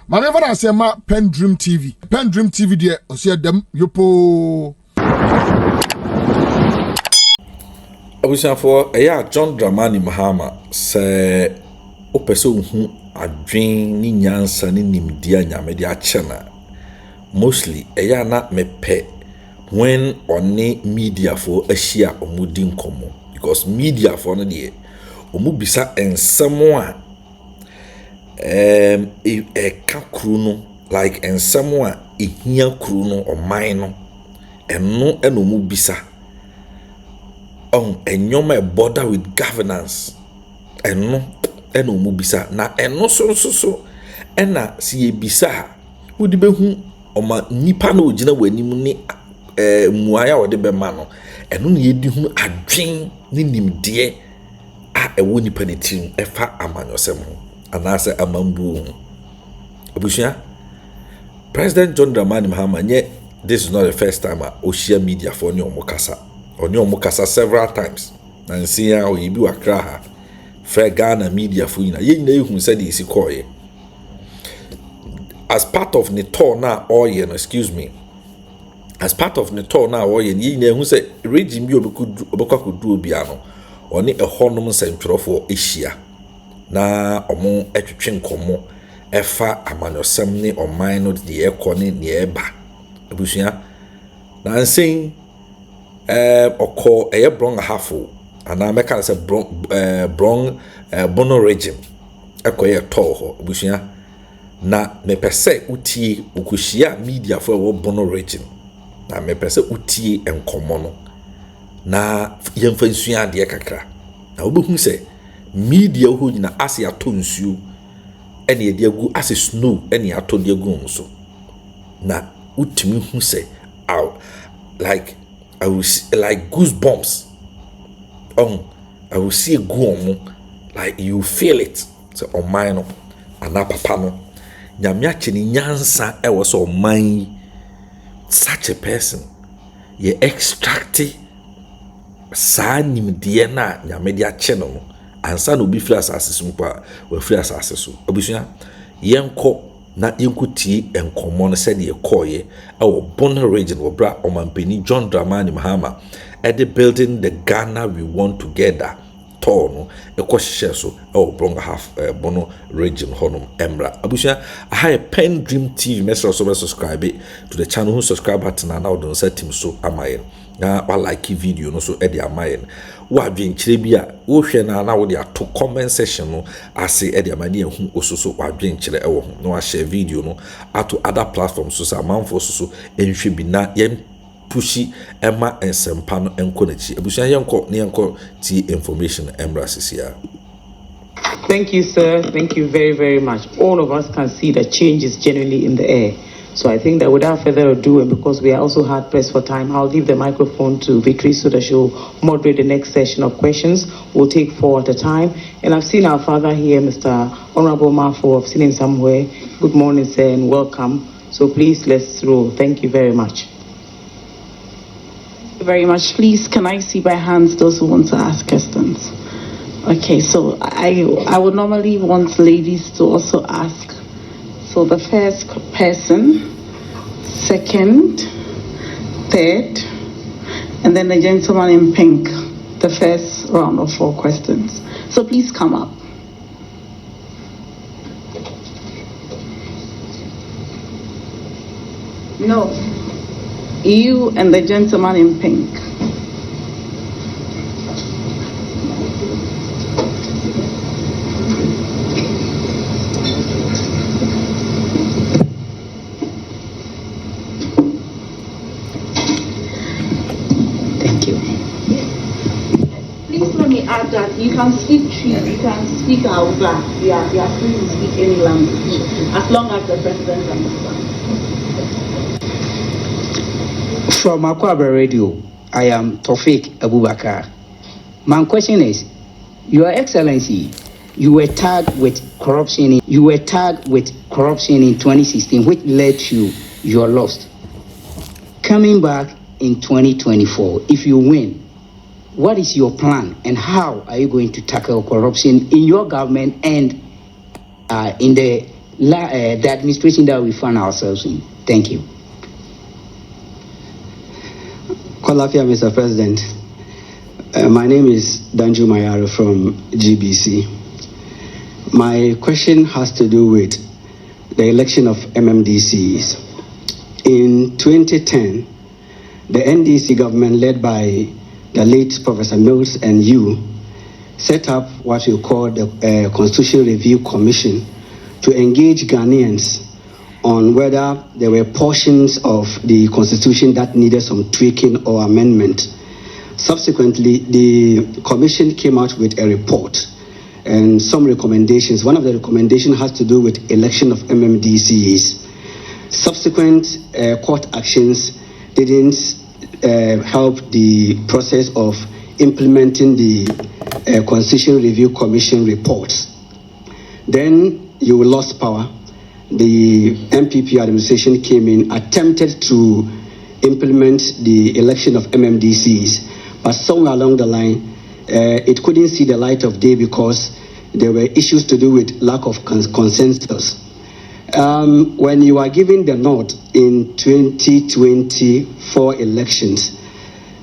Ma never na say ma PENDREAM TV. PENDREAM TV there osia dem yopo. Abusanfo John Dramani Mahama say opese hu adwen ni nyansa ni nimdia nyame de achena. Mostly na mepe when oni media for ahia omudi nkomo, because media for no de omubisa ensemo a ka kru no, like ensemo a ehia kru no oman no eno omubisa on enyoma border with governance eno omubisa na eno so ena si ebisa wodi behu oma nipa na ogina wanim ni muaya wode be ma no eno na yedi hu adwen ni nimde a ewo nipa ne tim efa amanyosem ho anase amambu ho obushia President John Dramani Mahama this is not the first time oshia media for oni omukasa several times na nsia o yibi wakra ha fe Ghana media for yina ye nyina ehun said isi koye as part of the tour na oye no, excuse me, as part of the tour na oye ye nyina ehun say regime bi obekodu obia no oni ehonum sentwerofo ehia na omo etwetwe nkomo efa amanyosem ni oman no de ekone ne eba ebusua na nsin oko brong hafo ana meka say brong Bono regime ekoye tour ho ebusua na mepese utie ukushia media for wo Bono regime na mepese utie enkomo no na yemfa nsua de kakra na obehu se media ho nyina ase ato nsuo ene de agu ase snow ene ato de agu nso na utimi hu se I will see, like goosebumps I will see a go like you feel it so on mine ana papa no nyame acheni nyansa e wo so man such a person ye extract sa nimde na nyame de ache no ansa no bi free asase mpa we free asase so obusua yenko na yenkuti enkomo no said ye koye e wo Bono region wo bra omampeni John Dramani Mahama at the building the Ghana we want together no ekohye so bronga half Bono region honum emra abusha I PENDREAM TV message so subscribe to the channel who subscribe button and now don't set him so amaye na like video no so e dey amaye wa dwen kire bia wo hwe na wo dey ato comment section no ase e dey amane hu ososo wa dwen kire e wo ho no wa share video no ato other platforms so sa manfo so enhwe bi na yen pushi ema ensempa no enko nachi abusia yenko ti information embrasisia. Thank you, sir. Thank you very, very much. All of us can see that change is genuinely in the air. So I think that without further ado, and because we are also hard pressed for time, I'll give the microphone to Victory so that she'll moderate the next session of questions. We'll take 4 at a time. And I've seen our father here, Mr. Honorable Mafo. I've seen him somewhere. Good morning, sir, and welcome. So please, let's roll. Thank you very much. Very much. Please, can I see by hands those who want to ask questions? Okay, so I would normally want ladies to also ask. So the first person, second, third, and then the gentleman in pink, the first round of 4 questions. So please come up. No. You and the gentleman in pink. Thank you. Please let me add that you can speak Tree, you can speak Hausa. You are free to speak any language as long as the president understands. From Akwaba Radio, I am Tofik Abubakar. My question is, Your Excellency, you were tagged with corruption. In 2016, which led to your loss. Coming back in 2024, if you win, what is your plan and how are you going to tackle corruption in your government and in the the administration that we find ourselves in. Thank you. Kolafia, Mr. President. My name is Danju Mayaro from GBC. My question has to do with the election of MMDCs. In 2010, the NDC government, led by the late Professor Mills and you, set up what you call the Constitution Review Commission to engage Ghanaians on whether there were portions of the Constitution that needed some tweaking or amendment. Subsequently, the Commission came out with a report and some recommendations. One of the recommendations has to do with election of MMDCs. Subsequent court actions didn't help the process of implementing the Constitution Review Commission reports. Then you lost power. The MPP administration came in, attempted to implement the election of MMDCs, but somewhere along the line, it couldn't see the light of day because there were issues to do with lack of consensus. When you are giving the nod in 2024 elections,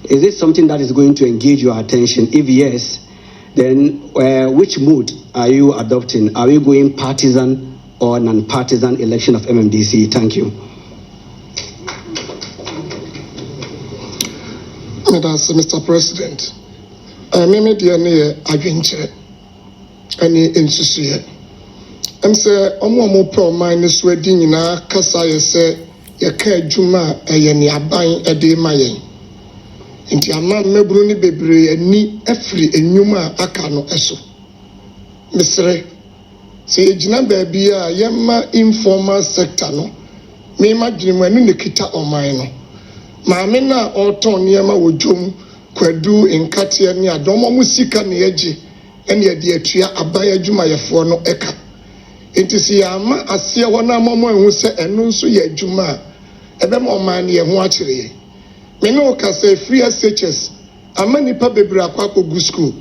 is it something that is going to engage your attention? If yes, then which mood are you adopting? Are we going partisan or non-partisan election of MMDC? Thank you. Mr. President, Meme Diane Adventure, any insusia. I'm say, Omo pro minus wedding in our Kasaya say, Yaka Juma, a yeni abain a day mayen. Inti ama mebruni bebre ni efri enyuma akano eso. Misre, say jina baby a yema informal sector no. Me imagine when you nikita omaino. Maame na oton niema wodwom kwadu enkatia ni adomo musika ne yaji ene yede atua aban adwuma yefo no eka enti si ama asia wona momo ehu se eno nso ye adwuma ebe ma oman ne ho akire me no ka se free SHS ama nipa bebre akwa kogu school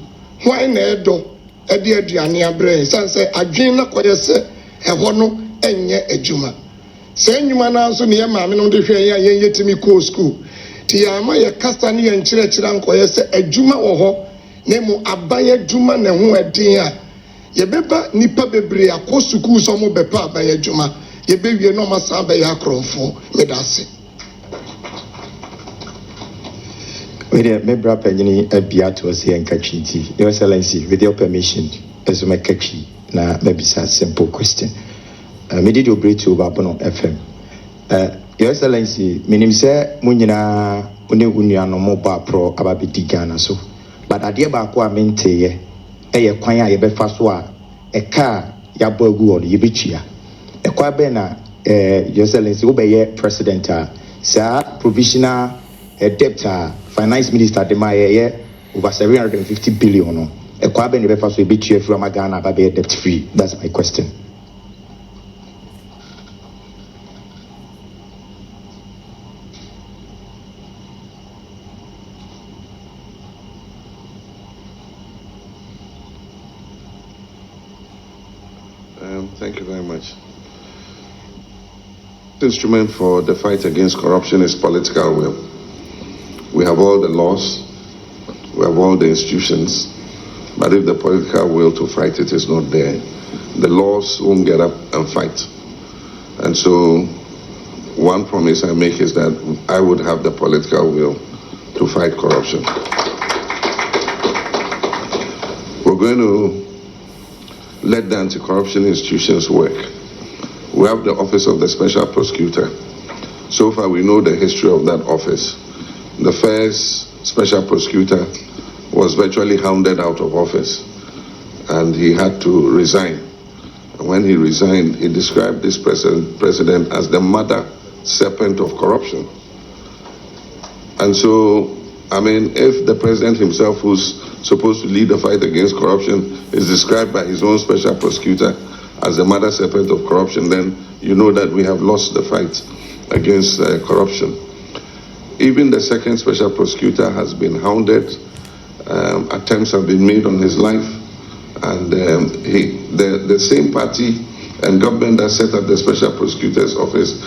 hwan na edo ede aduane abre sanse adwen na koye se eho no enye adwuma se nyuma na nso ne maame no de hwe ya yetimi ko school ti ama ye kasta ne ye nkyerɛkyerɛ nkoye se adwuma wo ho ne mu abanye adwuma ne ho adin a ye beba nipa bebre akɔ school so mo bepa abanye adwuma ye bewie no masa ba ya akromfo medase we dey mebra panyini abia to se nkatwinti your excellency with your permission as my kachi na mebisa simple question. Me did you break to Bono FM. Your Excellency, minim say munyina une no mobile pro ababi digana so. But adia ba ko amente ye kwan a ye befa so a e car ya bogu on ye bichia. E kwa be na Your Excellency wo be ye president sa provisional debt finance minister de ma ye over 750 billion no. E kwa be ne befa so e bichia from Ghana ababi debt free. That's my question. Thank you very much. The instrument for the fight against corruption is political will. We have all the laws, we have all the institutions, but if the political will to fight it is not there, the laws won't get up and fight. And so one promise I make is that I would have the political will to fight corruption. We're going to let the anti-corruption institutions work. We have the Office of the Special Prosecutor. So far we know the history of that office. The first Special Prosecutor was virtually hounded out of office and he had to resign. And when he resigned, he described this president as the mother serpent of corruption. And so, I mean, if the president himself, who's supposed to lead the fight against corruption, is described by his own special prosecutor as the mother serpent of corruption, then you know that we have lost the fight against corruption. Even the second special prosecutor has been hounded. Attempts have been made on his life. And the same party and government that set up the Special Prosecutor's Office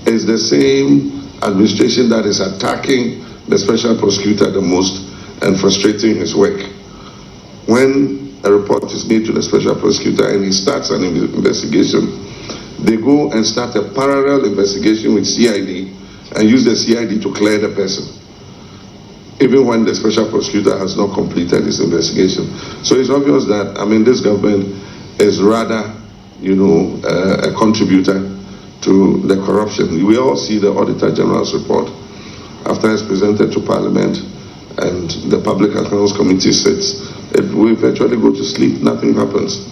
is the same administration that is attacking the Special Prosecutor the most and frustrating his work. When a report is made to the Special Prosecutor and he starts an investigation, they go and start a parallel investigation with CID and use the CID to clear the person, even when the Special Prosecutor has not completed his investigation. So it's obvious that, this government is rather, a contributor to the corruption. We all see the Auditor General's report after it's presented to Parliament and the Public Accounts Committee sits. We virtually go to sleep, nothing happens.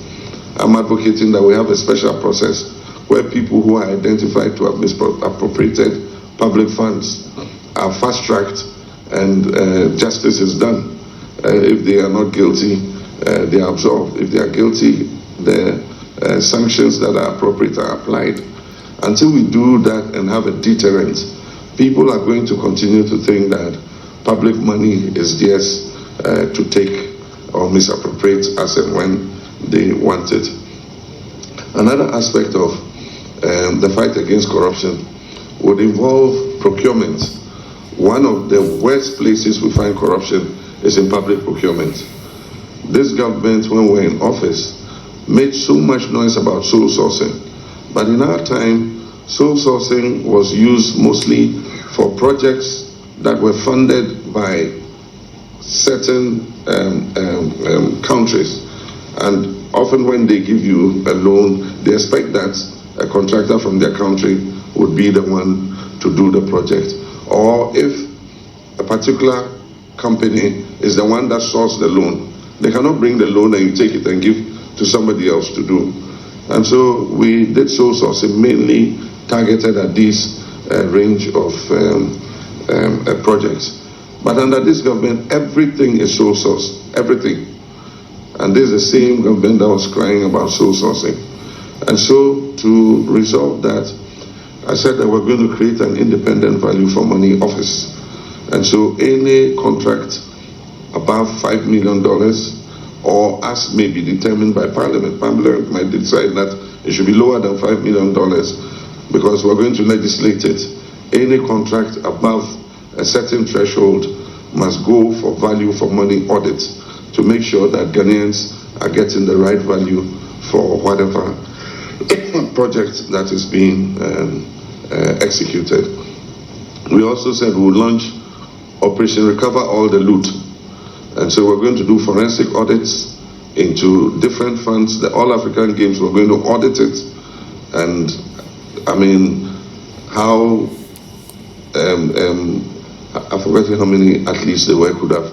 I'm advocating that we have a special process where people who are identified to have misappropriated public funds are fast-tracked and justice is done. If they are not guilty, they are absolved. If they are guilty, the sanctions that are appropriate are applied. Until we do that and have a deterrent, people are going to continue to think that public money is theirs to take or misappropriate as and when they want it. Another aspect of the fight against corruption would involve procurement. One of the worst places we find corruption is in public procurement. This government, when we're in office, made so much noise about sole sourcing. But in our time, sole sourcing was used mostly for projects that were funded by certain countries. And often when they give you a loan, they expect that a contractor from their country would be the one to do the project. Or if a particular company is the one that sourced the loan, they cannot bring the loan and you take it and give to somebody else to do. And so we did sole sourcing mainly targeted at this range of projects. But under this government, everything is sole source, everything. And this is the same government that was crying about sole sourcing. And so to resolve that, I said that we're going to create an independent value for money office. And so any contract above $5 million or as may be determined by Parliament, Parliament might decide that it should be lower than $5 million because we're going to legislate it. Any contract above a certain threshold must go for value for money audit to make sure that Ghanaians are getting the right value for whatever project that is being executed. We also said we would launch Operation Recover All the Loot. And so we're going to do forensic audits into different funds. The All African Games, we're going to audit it. And how, I forgot how many athletes there were could have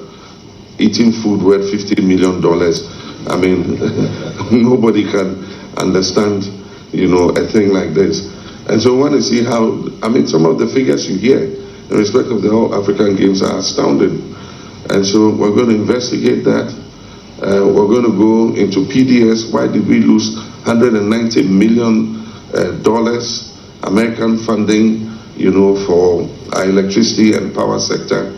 eaten food worth $50 million. Nobody can understand, a thing like this. And so we want to see how, some of the figures you hear in respect of the All African Games are astounding. And so we're going to investigate that. We're going to go into PDS. Why did we lose $190 million American funding, for our electricity and power sector?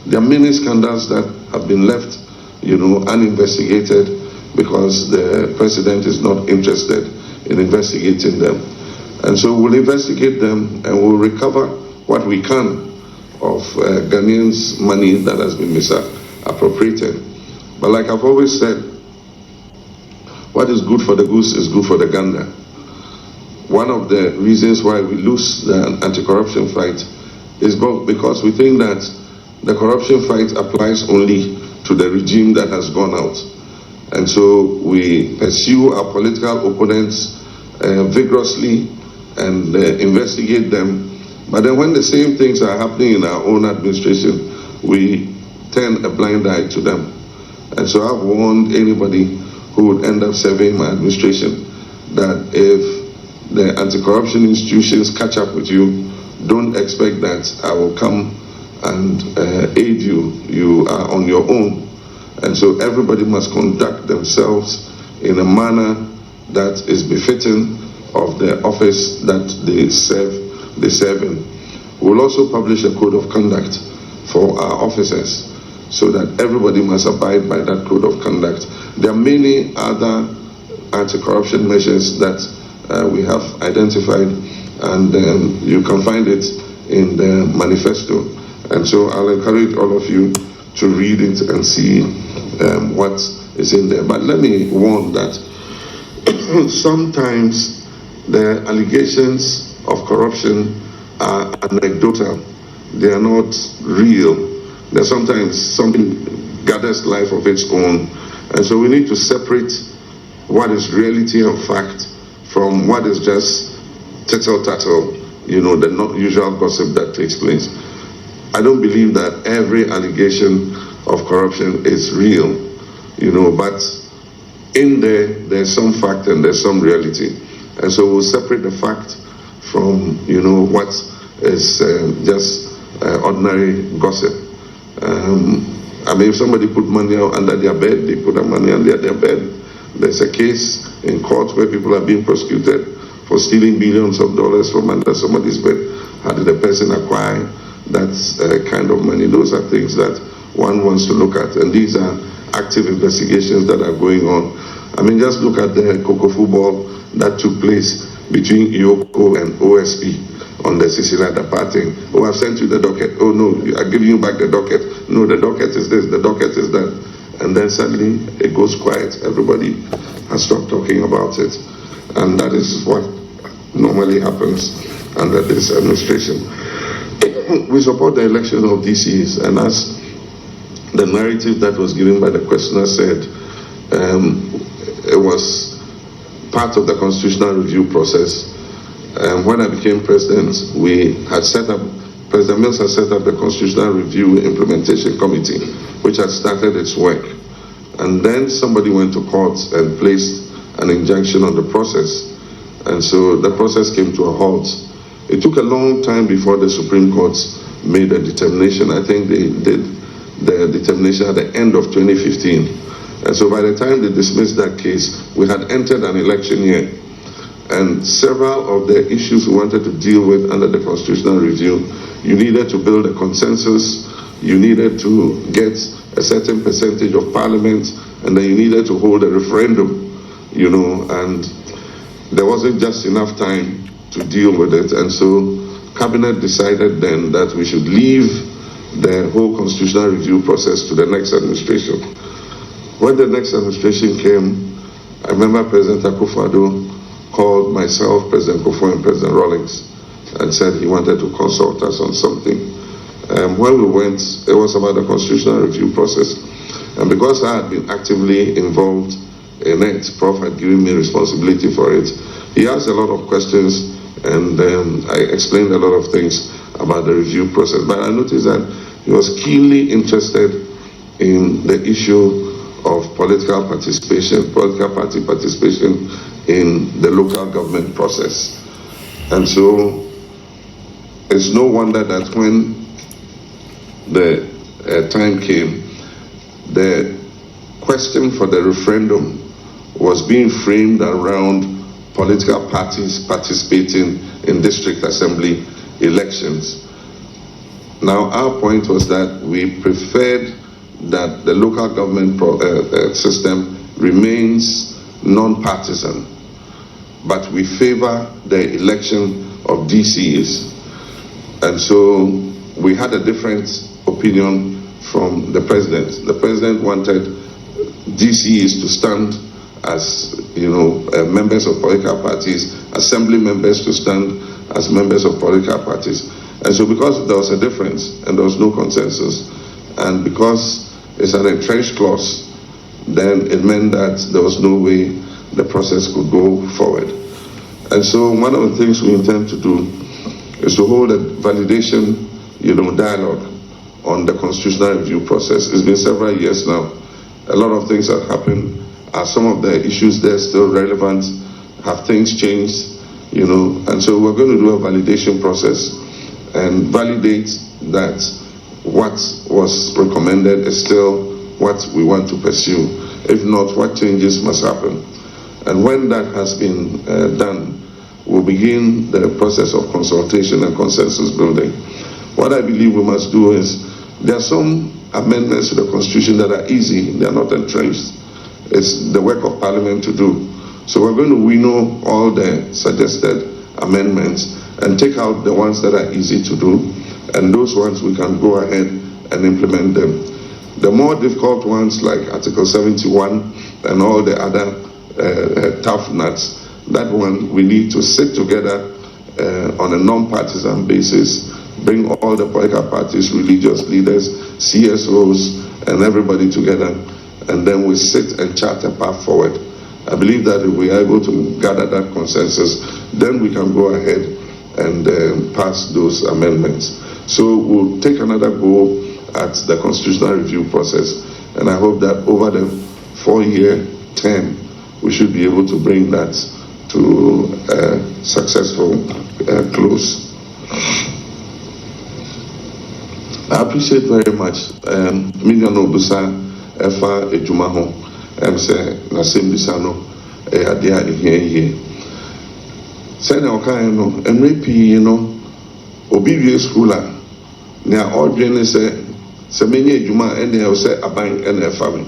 There are many scandals that have been left, uninvestigated because the president is not interested in investigating them. And so we'll investigate them and we'll recover what we can of Ghanaians' money that has been misappropriated. But like I've always said, what is good for the goose is good for the gander. One of the reasons why we lose the anti-corruption fight is because we think that the corruption fight applies only to the regime that has gone out. And so we pursue our political opponents vigorously and investigate them. But then when the same things are happening in our own administration, we turn a blind eye to them. And so I've warned anybody who would end up serving my administration that if the anti-corruption institutions catch up with you, don't expect that I will come and aid you. You are on your own. And so everybody must conduct themselves in a manner that is befitting of the office that they serve in. We'll also publish a code of conduct for our officers so that everybody must abide by that code of conduct. There are many other anti-corruption measures that we have identified, and you can find it in the manifesto. And so I'll encourage all of you to read it and see what is in there. But let me warn that sometimes the allegations of corruption are anecdotal. They are not real. There's sometimes something gathers life of its own. And so we need to separate what is reality and fact from what is just tittle-tattle, you know, the not usual gossip that takes place. I don't believe that every allegation of corruption is real, you know, but in there's some fact and there's some reality. And so we'll separate the fact from, you know, what is just ordinary gossip. I mean, if somebody put money under their bed, they put their money under their bed. There's a case in court where people are being prosecuted for stealing millions of dollars from under somebody's bed. How did the person acquire that kind of money? Those are things that one wants to look at, and these are active investigations that are going on. I mean, just look at the Coco football that took place between Ioko and OSP on the Sicilian parting. Oh, I've sent you the docket. Oh no, I'm giving you back the docket. No, the docket is this, the docket is that. And then suddenly it goes quiet. Everybody has stopped talking about it. And that is what normally happens under this administration. We support the election of DCs, and as the narrative that was given by the questioner said, it was part of the constitutional review process. When I became president, we had set up, President Mills had set up the Constitutional Review Implementation Committee, which had started its work. And then somebody went to court and placed an injunction on the process. And so the process came to a halt. It took a long time before the Supreme Court made a determination. I think they did the determination at the end of 2015. And so by the time they dismissed that case, we had entered an election year. And several of the issues we wanted to deal with under the constitutional review, you needed to build a consensus, you needed to get a certain percentage of parliament, and then you needed to hold a referendum, you know, and there wasn't just enough time to deal with it. And so Cabinet decided then that we should leave the whole constitutional review process to the next administration. When the next administration came, I remember President Akufo-Addo called myself, President Kofo, and President Rawlings, and said he wanted to consult us on something. When we went, it was about the constitutional review process. And because I had been actively involved in it, Prof had given me responsibility for it, he asked a lot of questions, and I explained a lot of things about the review process. But I noticed that he was keenly interested in the issue of political participation, political party participation in the local government process. And so it's no wonder that when the time came, the question for the referendum was being framed around political parties participating in district assembly elections. Now, our point was that we preferred that the local government system remains non-partisan, but we favor the election of DCs. And so we had a different opinion from the president. The president wanted DCs to stand as, you know, members of political parties, assembly members to stand as members of political parties. And so because there was a difference and there was no consensus, and because it's an entrenched clause, then it meant that there was no way the process could go forward. And so one of the things we intend to do is to hold a validation, you know, dialogue on the constitutional review process. It's been several years now. A lot of things have happened. Are some of the issues there still relevant? Have things changed? You know, and so we're going to do a validation process and validate that what was recommended is still what we want to pursue. If not, what changes must happen? And when that has been done, we'll begin the process of consultation and consensus building. What I believe we must do is, there are some amendments to the Constitution that are easy, they are not entrenched. It's the work of Parliament to do. So we're going to winnow all the suggested amendments and take out the ones that are easy to do, and those ones we can go ahead and implement them. The more difficult ones like Article 71 and all the other tough nuts, that one we need to sit together on a non-partisan basis, bring all the political parties, religious leaders, CSOs, and everybody together, and then we sit and chart a path forward. I believe that if we are able to gather that consensus, then we can go ahead and pass those amendments. So we'll take another go at the constitutional review process, and I hope that over the 4-year term, we should be able to bring that to a successful close. I appreciate very much Million Obusa Efa Ejumaho say Nasim Bisano Adia here. Say now kind no MRP Obi schooler near all say many Ejuma and they say Abang and their family.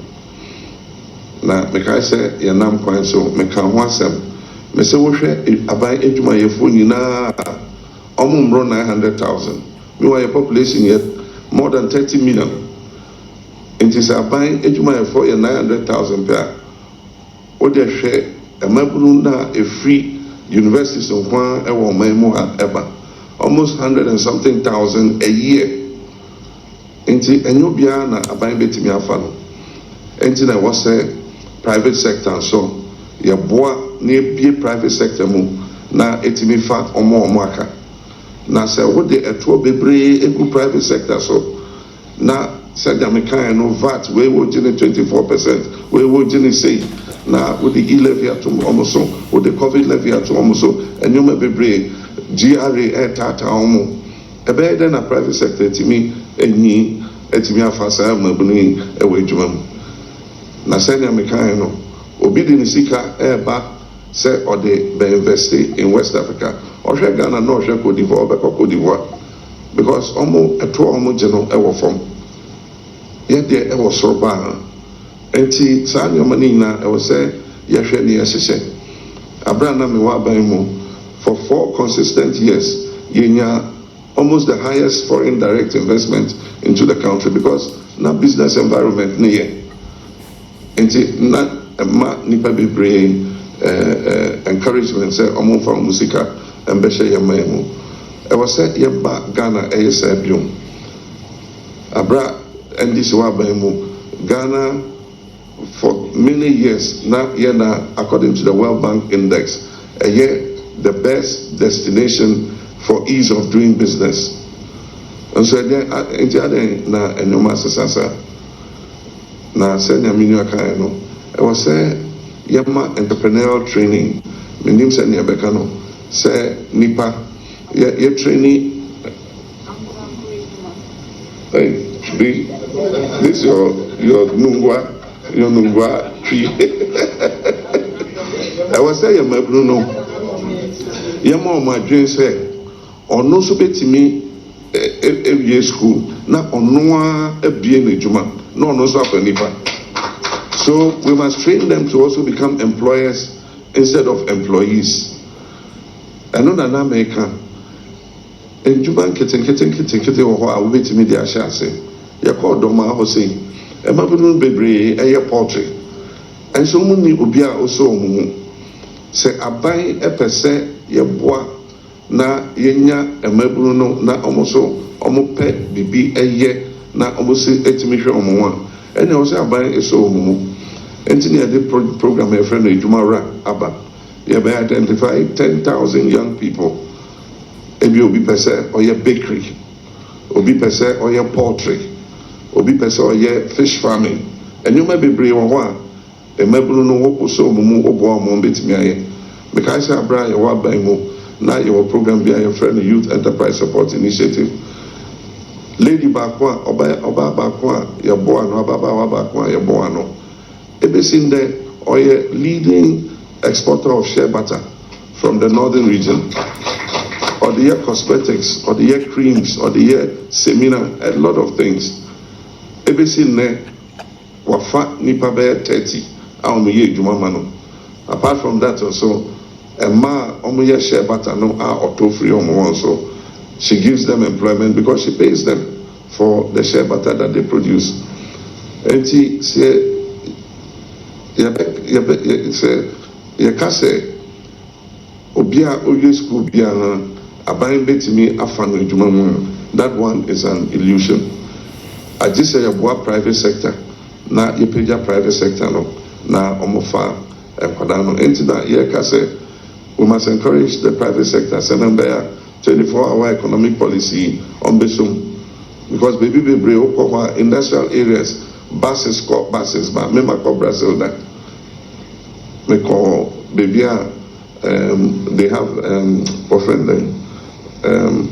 Now Mekai say Yanam Kwan so Mekan Wasem. Me say we Abang Ejuma Yefuni na Omum 900,000. Meanwhile your population yet more than 30 million. It is a buying ejuma for 900,000 per. What they share a mabuna a free university so one ever almost 100 and something thousand a year. Inti enyobiana a buying beti mi afano. Inti na was a private sector so ya boa near be private sector mu na etimi fa omo aka. Na say what they eto bebre egu private sector so na said American no VAT we will generate 24%, we will generate say na with the e-levy at almost with the COVID levy at almost and you may be GRA air tata almost a better than a private sector to me any etimia fasa mabuni a wage jumam na said American no obedient sika air back say or they be invested in West Africa or Ghana no Cote d'Ivoire because almost a 2 almost general ever from yet there was so bad. And see, San Yomanina, I will say, Yasheni Yashe. Abraham Miwabaimo, for 4 consistent years, Yenya almost the highest foreign direct investment into the country because na business environment near. And see, not a nipa be brain encouragement, say, Omo from Musika and Besha Yamaimo. I was say, Yamba Ghana ASABIum. Abra. And this is Ghana for many years now, according to the World Bank Index, a year the best destination for ease of doing business. And so then na enyoma sasa na senya minu akano. I was say yama entrepreneurial training. Minim se ni abekano say nipa ye training. This your nungwa tree. I was saying my Bruno. Yama my dream say or no so betimi every school na onwa ebie juma no so nipa. So we must train them to also become employers instead of employees. I know that America and Juban kitten or wait me the ashase. You call Doma Hossein, a Mabunu Bebre, a poultry. And so many Ubia also say, I buy a percent, ye bois, na yenya, a Mabruno, na almost pet, bibi, a ye, na almost 8 million or more. And I was buying a so mumu. Engineer the program, a friend, Jumara Abba. You may identify 10,000 young people. Ebi obi pese or your bakery, obi pese or your poultry, obi pese or your fish farming, and you may be brave on one. A mebulu no woko so mumu obo mo betimi aye. Because I bra your wa by mo na your program be your friend Youth Enterprise Support Initiative. Lady Bakwa oba Bakwa your boy no baba Bakwa your boy no. Ebe sinde or your leading exporter of shea butter from the northern region. Or the year cosmetics, or the year creams, or the year seminar, a lot of things. Everything ne wafa nipa be 30. Aomu ye juma mano. Apart from that also, a ma omuye share butter no auto free also. She gives them employment because she pays them for the share butter that they produce. And she say, say, Obia Oye school biana abayin betimi afano ejuma mu. That one is an illusion. I just say about private sector. Na yepeja private sector no na omofa kwadano. Enti na yeka say we must encourage the private sector. Send there 24-hour economic policy on Besum. Because baby industrial areas, buses, but me call Brazil that. Me call baby they have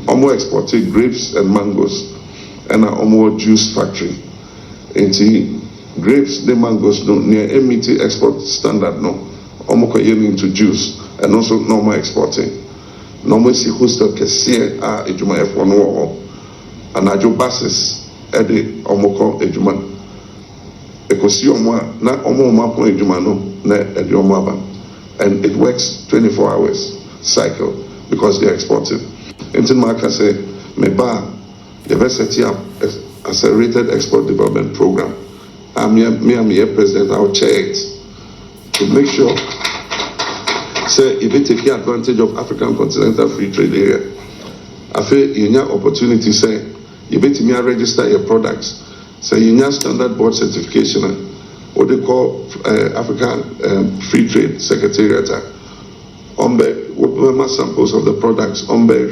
almost exporting grapes and mangoes and almost juice factory. And grapes, the mangoes no near MET export standard no. Almost into juice and also normal exporting. Normal si hostel kesiye a ejuma efo no wo. Anajo buses ede omoko ejuma. Ekosi omo na omo mapon ejuma no na ede omo aba. And it works 24 hours cycle because they are exporting. Intin Marka say, Meba, the best set up accelerated export development program. I'm here president, I'll chair it to make sure, say, if they take advantage of African continental free trade area, I feel you have opportunity, say, if they register your products, say, you have standard board certification, what they call African Free Trade Secretariat. What samples of the products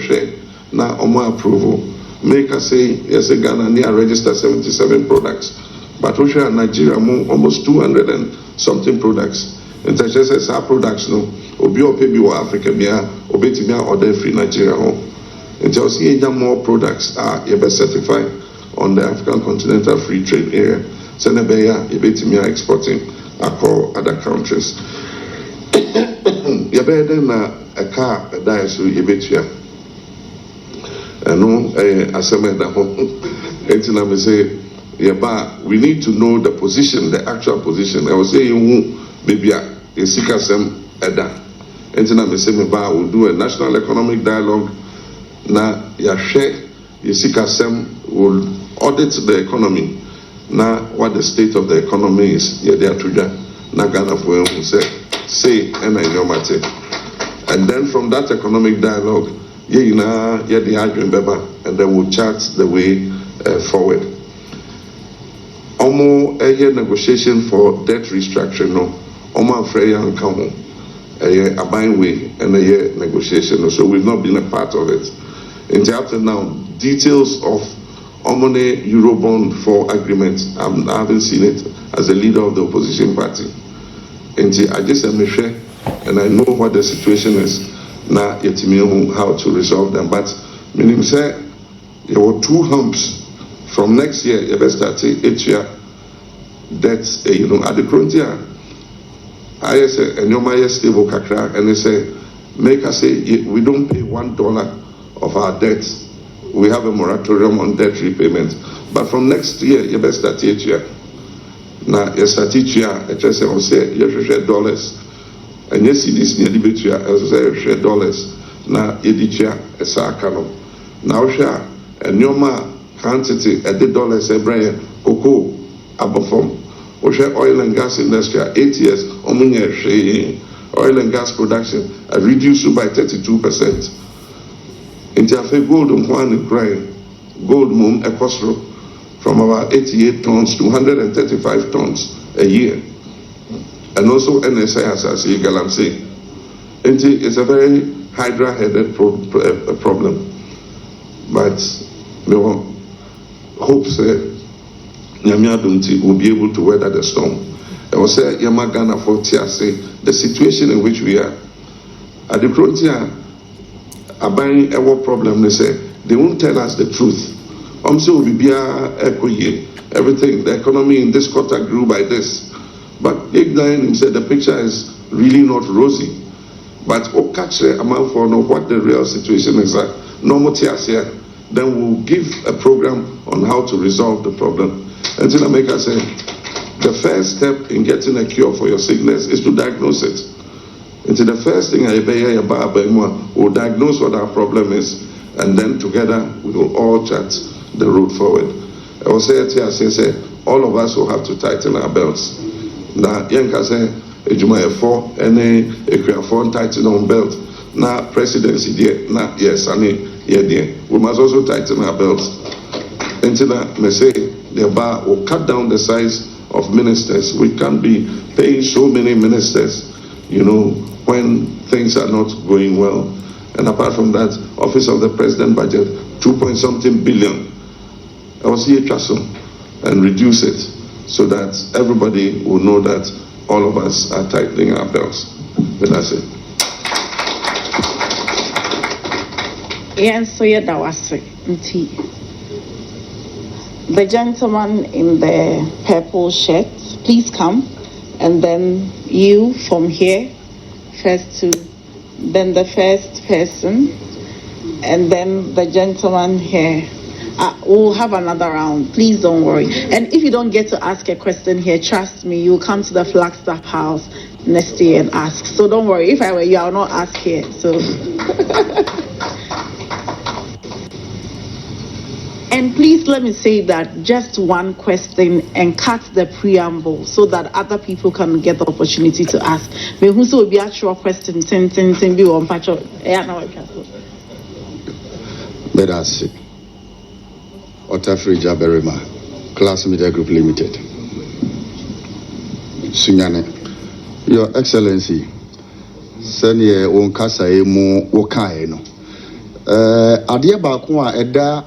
share now approval. Make us say yes, Ghana near register 77 products, but we share Nigeria almost 200 and something products. And such as our products no obi Africa bia obetimia order free Nigeria home. And just more products are certified on the African Continental Free Trade Area. Senebeya ebetimia exporting across other countries. Yabede na a car that is yebetia. No asemeda ho. Entina me say yaba we need to know the position, the actual position. I was saying baby a sikasem eda. Entina me say me ba will do a national economic dialogue na ya share sikasem will audit the economy. Now, what the state of the economy is, yeah, they are to na Ghana for say, and and then from that economic dialogue, the argument, and then we'll chart the way forward. Almost a year negotiation for debt restructuring, no, almost Freya and Kamu, a buying way and a year negotiation, so we've not been a part of it. Until after now, details of Omone Eurobond for agreement. I haven't seen it as a leader of the opposition party. And I just am share, and I know what the situation is now. How to resolve them. But meaning say there were 2 humps from next year. You best start 8 year. That's at the frontier. I say and your stable kakra, and they say make us say we don't pay $1 of our debts. We have a moratorium on debt repayment. But from next year, you better start each year. Now, you start each year, I just say, you share dollars. And you see this near the year, as I say, share dollars. Now, each year, a sarcano. Now, share, and your quantity at the dollars every year, cocoa, above we share oil and gas industry, 8 years, oil and gas production, reduced by 32%. Into a gold and crying, gold moon a cost from about 88 tons to 135 tons a year. And also NSI as I say Galamsey. It's a very hydra-headed problem. But we hope Nyamiadunti will be able to weather the storm. I will say Yamagana for Tiase, the situation in which we are. At the frontier, buying a problem, they say they won't tell us the truth. Everything, the economy in this quarter grew by this. But Ignain said the picture is really not rosy. But catch the amount for know what the real situation is like. Normal here, then we'll give a program on how to resolve the problem. And Tina Maker said the first step in getting a cure for your sickness is to diagnose it. And so the first thing we'll diagnose what our problem is, and then together we will all chart the road forward. I will say it here, say all of us will have to tighten our belts. Now, Yanka say, Ejuma 4, any Equia 4 tighten on belt. Now, presidency there, now, yes, I mean, yeah, there. We must also tighten our belts. Until that, may say, the bar will cut down the size of ministers. We can't be paying so many ministers, you know, when things are not going well. And apart from that, Office of the President budget, 2.something billion. I will see a trust and reduce it so that everybody will know that all of us are tightening our belts. But that's it. Yes, so yeah, that was it. The gentleman in the purple shirt, please come. And then you from here, first to, then the first person, and then the gentleman here. We'll have another round. Please don't worry. And if you don't get to ask a question here, trust me, you'll come to the Flagstaff House next year and ask. So don't worry. If I were you, I'll not ask here. So. And please let me say that just one question and cut the preamble so that other people can get the opportunity to ask. But who will be actual question? Be one patch. Medasi. Otafri Jaberima, Class Media Group Limited. Sunyane. Your Excellency, Senye Wonkasa Emu Wokae no. Adia Bakwa Eda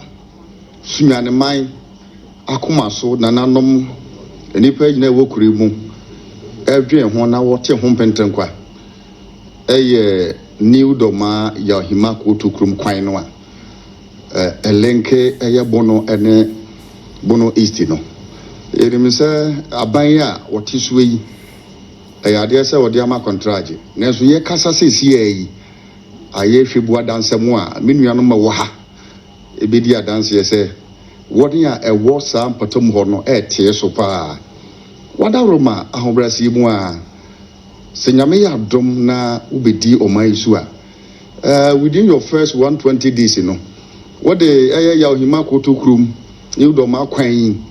Sunyane Mai Akumaso Nananom Nipa Jine Wokurimu Every Hona Wati Humpentenkwa New Doma Yahima Kutu Krum Kwainwa. Elenke eye Bono ene Bono East no. Erimse abanya wotiswe yi. Ade se wode ama contract. Nenso ye kasa sesi yi. Aye hwebu adansemu a menuanu ma wo ha. Ebedi adanse se wode a ewo sa mpatom ho no tie so pa. Wada roma ahobrasi mu a senyame ya dom na ubedi omaisu a. Within your first 120 days no. What the Yahima Kotu Krum, you do my queen,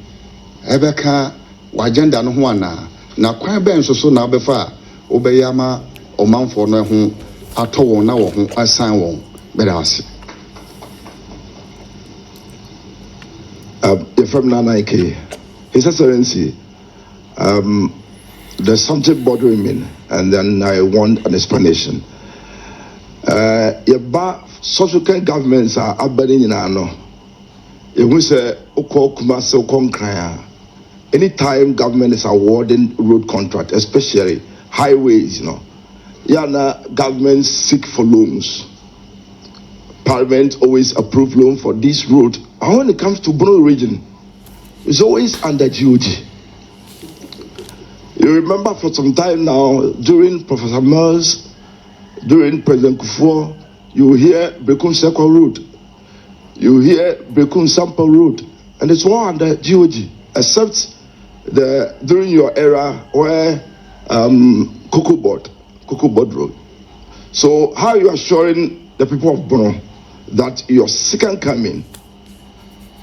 Ebeka, Wajanda no Juana, na quite ben so now before, Obeyama, or Mount for no home, at all now, I sign one, but I see. From Nanaike, His Excellency, there's something bothering me, and then I want an explanation. Subsequent governments are abandoning Nano. If we say anytime government is awarding road contract, especially highways, you know, Yana governments seek for loans. Parliament always approve loan for this road. And when it comes to Bono region, it's always under duty. You remember for some time now, during Professor Mills, during President Kufuor, you hear Brekun Circle Road, you hear Brekun Sample Road, and it's all under GOG, except during your era where Cocoa Board Road. So how are you assuring the people of Bono that your second coming,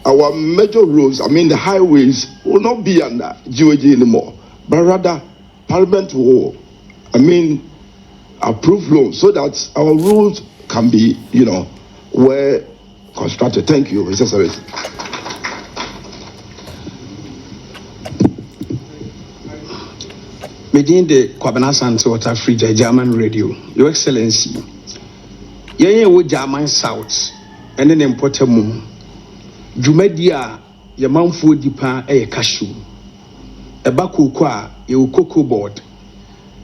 our major roads, I mean the highways, will not be under GOG anymore, but rather Parliament will, approve loans so that our roads can be, well constructed. Thank you, Mr. Service. Within the Kwabena Santo Water Free German Radio, Your Excellency, Yaya wo German South, and then important moon. Jumedia, your manful dipa a cashew. A baku kwa, your cocoa board.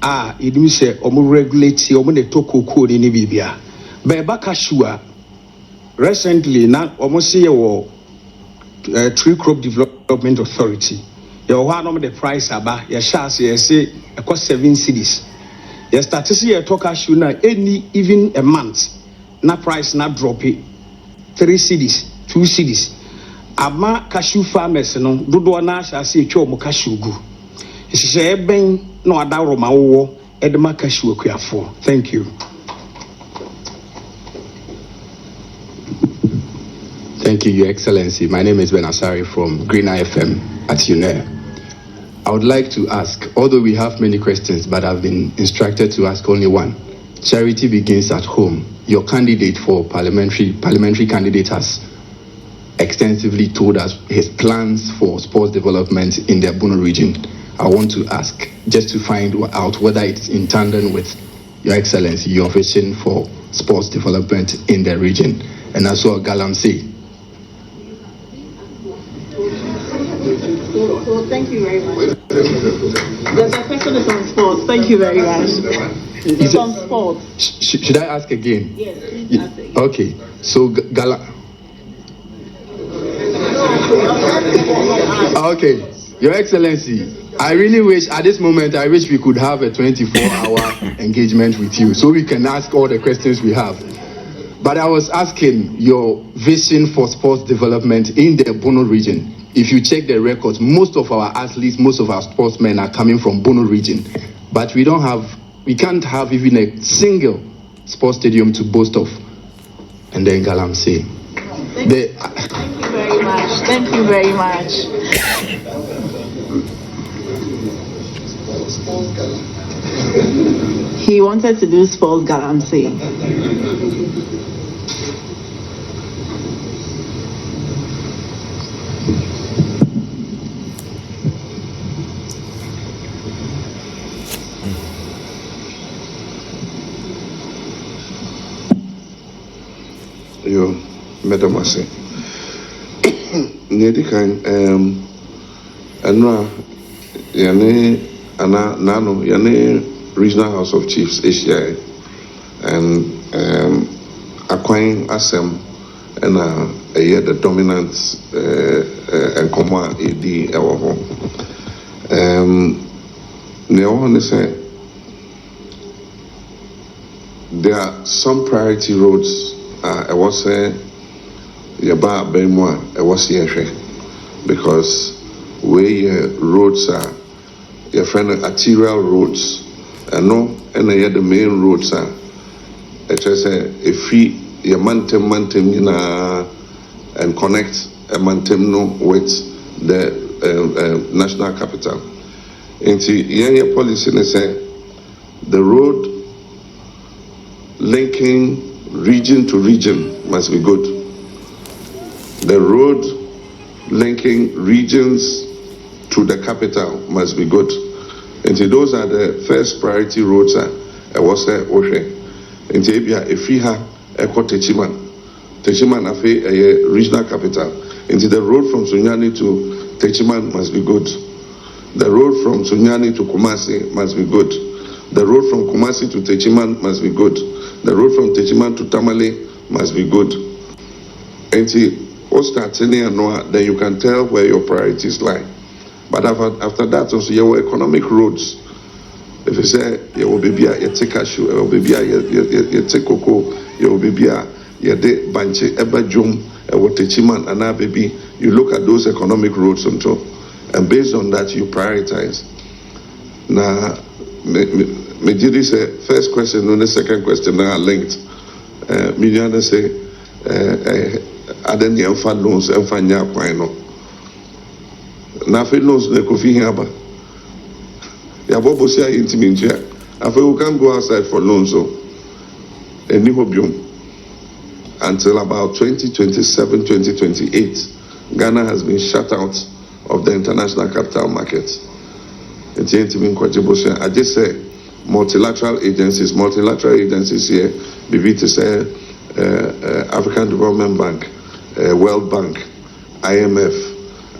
It means say, omo regulate your money to cocoa in Libya. Beba Cashew, recently, now almost see your Tree Crop Development Authority. Your one of the price about your shares, you say, cost 7 cities. You start to see a talk cashew now, even a month, na price not drop it. 3 cities, 2 cities. Ama cashew farmers, do na shall see a chomo cashew go. She say, Ben, no, a down Roma, Edema Cashew for. Thank you. Thank you, Your Excellency. My name is Ben Asari from Green IFM at UNER. I would like to ask, although we have many questions, but I've been instructed to ask only one. Charity begins at home. Your candidate for parliamentary candidate has extensively told us his plans for sports development in the Bono region. I want to ask, just to find out whether it's in tandem with Your Excellency, your vision for sports development in the region. And also Galamsey. So thank you very much. The question is on sports. Thank you very much. It's on sports. Should I ask again? Yes, please ask again. Okay. So Okay, Your Excellency, I really wish at this moment we could have a 24-hour engagement with you so we can ask all the questions we have. But I was asking your vision for sports development in the Bono region. If you check the records, most of our athletes, most of our sportsmen are coming from Bono region. But we can't have even a single sports stadium to boast of. And then Galamsey. Thank you very much. Thank you very much. He wanted to do sports Galamsey. Yo, Madam Ase. Nedikan, Anra, Yane, Ana, Nano, Yane, Regional House of Chiefs, ACI, and Aquine Assem, and a year the dominant and Koma AD, our home. Neon say there are some priority roads. I was saying, Yaba Benwa, I was here because where roads are, your friend arterial roads, and no, and the main roads are. It just a free your mantem and connect a mantem no with the national capital. Into your policy, they say the road linking region to region must be good. The road linking regions to the capital must be good. And those are the first priority roads. I was there, Oshe. And if we have Eko Techiman Afe, a regional capital. And the road from Sunyani to Techiman must be good. The road from Sunyani to Kumasi must be good. The road from Kumasi to Techiman must be good. The road from Techiman to Tamale must be good. And then you can tell where your priorities lie. But after that, also your economic roads. If you say you will be you take Cashew, you will be you take cocoa, you will be you de banche ebajum, you Techiman and baby. You look at those economic roads and based on that you prioritize. Now, me did this first question and the second question are linked. Me say aden yɛmfa loans ɛmfa nyɛ akwan no na afei loans no ɛkɔfi hia ba yɛabɔbɔ si a yɛntimi ntua afei we can go outside for loans so ɛni hɔ biom until about 2027-2028 Ghana has been shut out of the international capital market. Ɛnti yɛntimi nkwagye bɔ so I just say multilateral agencies here bibi to say African Development Bank, World Bank, IMF,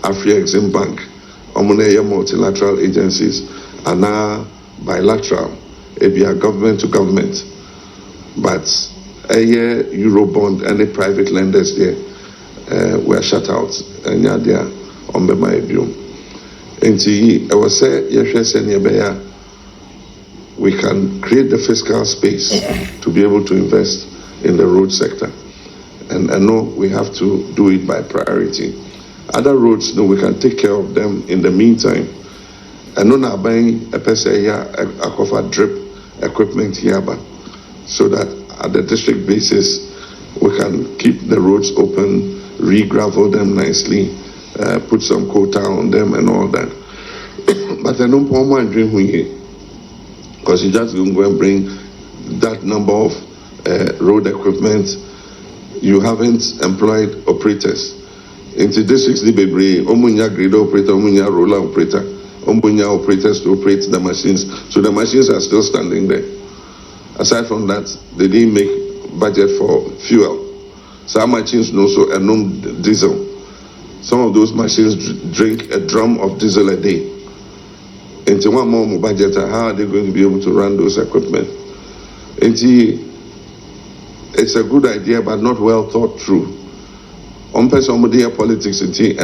Afri-Exim Bank, multilateral agencies, and now bilateral, ABR government to government. But a year Eurobond and the private lenders there were shut out, and yeah, they are on the Maibum. And I was saying, we can create the fiscal space to be able to invest in the road sector. And I know we have to do it by priority. Other roads, no, we can take care of them in the meantime. I know now buying a person here, a cover drip, equipment here, but so that at the district basis we can keep the roads open, re-gravel them nicely, put some quota on them and all that. But I don't want to dream because you just go and bring that number of road equipment. You haven't employed operators. Into districts, the baby, omunya grid operator, omunya roller operator, omunya operators to operate the machines. So the machines are still standing there. Aside from that, they didn't make budget for fuel. Some machines also and no diesel. Some of those machines drink a drum of diesel a day. Into one more budget, how are they going to be able to run those equipment? It's a good idea, but not well thought through. On somebody politics and then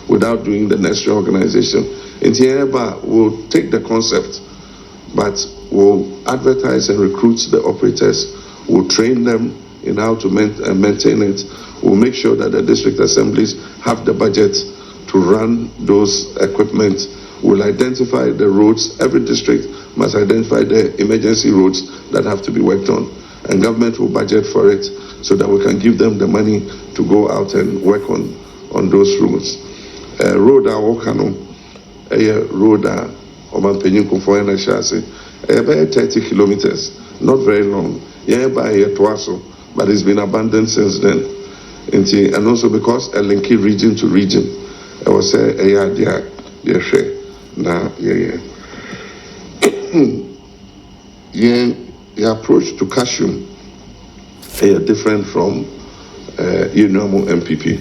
without doing the necessary organization. We'll take the concept, but we'll advertise and recruit the operators. We'll train them in how to maintain it. We'll make sure that the district assemblies have the budget to run those equipment. We'll identify the roads. Every district must identify the emergency roads that have to be worked on. And government will budget for it so that we can give them the money to go out and work on those roads. Road I walk on, road Oman Penyuko for NHS, about 30 kilometers, not very long. Yeah, by a Twaso, but it's been abandoned since then. And also because a linky region to region, I was say, the approach to Cashew is different from normal MPP.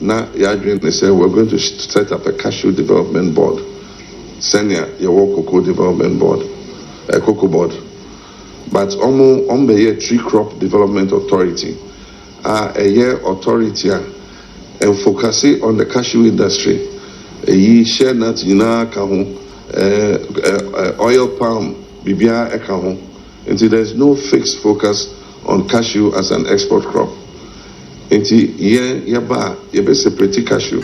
Now, they say we're going to set up a Cashew development board. Senior, your cocoa development board, a cocoa board. But on the tree crop development authority, a year authority and focusing on the cashew industry. Ye share nut oil palm, bibia ekaho. Until there's no fixed focus on cashew as an export crop. Until ye separate cashew.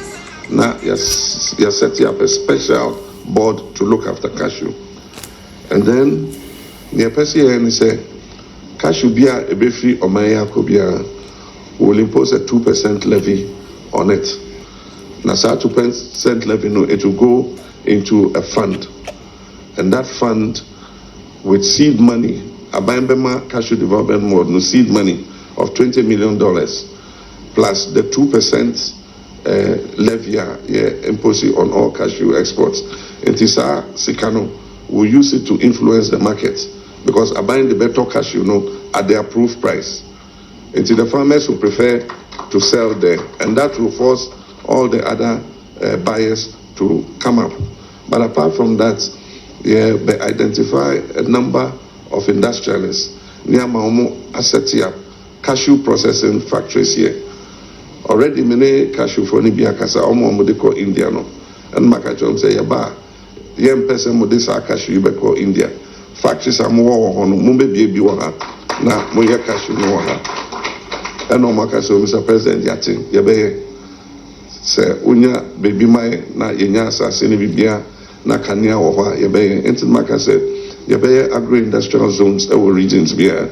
Now you're setting up a special board to look after cashew. And then the person say cashew bia ebe free or maya kobia will impose a 2% levy on it. Now, that 2% levy, it will go into a fund. And that fund, with seed money, Abaimbema Cashew Development Board, no seed money of $20 million, plus the 2% levy imposed on all cashew exports. And Tisa Sikano will use it to influence the market because buying the better cashew at the approved price. Until the farmers will prefer to sell there, and that will force all the other buyers to come up. But apart from that, they identify a number of industrialists near Mahama asset up cashew processing factories here. Already many cashew for Nibia Casa almost they call India no, and Makachom say yaba young person with this cashew you call India. Factories are more on Mumbai baby waha na moya cashew no waha. And no Makaso, Mr. President, yatin, yabe, say, unya, baby, my, na yenya, sassini, bibia, na kanya, or yabe, and Makase, yabe, agri industrial zones, our regions, beer.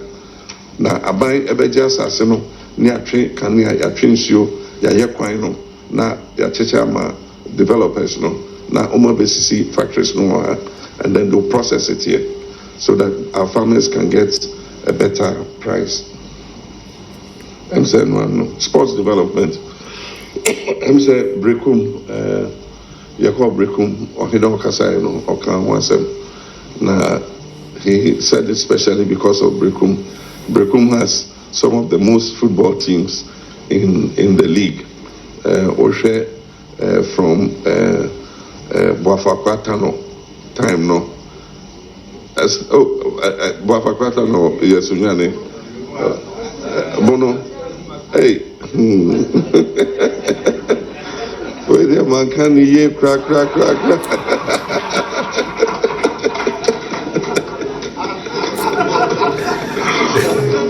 Na abai, ebeja, sassino, near train, kanya, ya train show, ya yaquino, na yachama developers, no, na BCC factories, no, and then they'll process it here so that our farmers can get a better price. I'm saying no sports development. I'm saying Brekum, Yakob Brekum, or he don't Kasai, or can once. Now he said it especially because of Brekum. Brekum has some of the most football teams in the league. Oshe from Boafakwatano time no. As Boafakwatano yes unyane Bono. Hey, wait there, man, can you hear crack.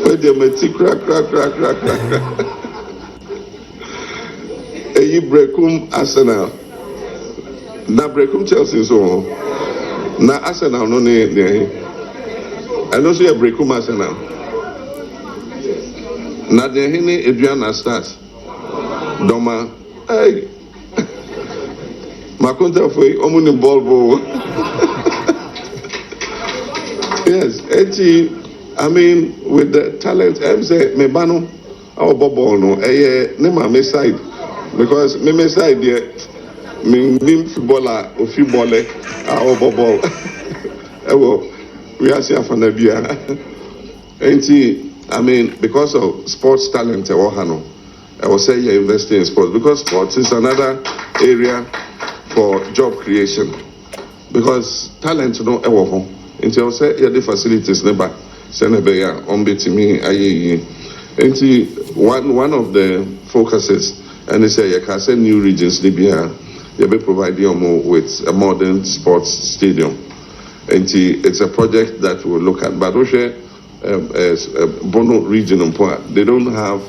Wait there, man, see crack. Hey, Brekum Arsenal. Now Brekum Chelsea so. Na Arsenal no ne and also a break Arsenal. Na de hene Adriana Stars. Doma. Hey. Makonta foi omuni ball. Yes, I mean with the talent, I'm say me bano our ball no nema me side because me side there me footballer or footballer our ball. We are here for Nabia. I mean, because of sports talent, I will say you're investing in sports because sports is another area for job creation. Because talent, you know, until say the facilities never send a bear on me. One of the focuses, and they say you can send new regions Libya, they be providing you with a modern sports stadium. And it's a project that we'll look at. But Bono region, they don't have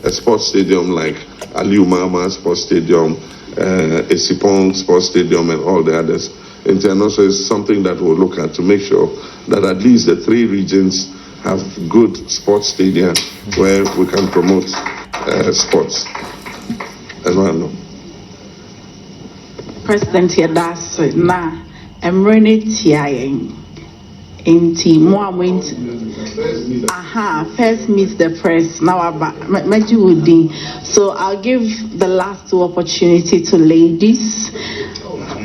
a sports stadium like Mahama Sports Stadium, Espoused Sports Stadium, and all the others. And also is something that we'll look at to make sure that at least the 3 regions have good sports stadiums where we can promote sports. As well. President here, that's now. I'm running TIN in team one first meet the press now about so I'll give the last 2 opportunity to ladies.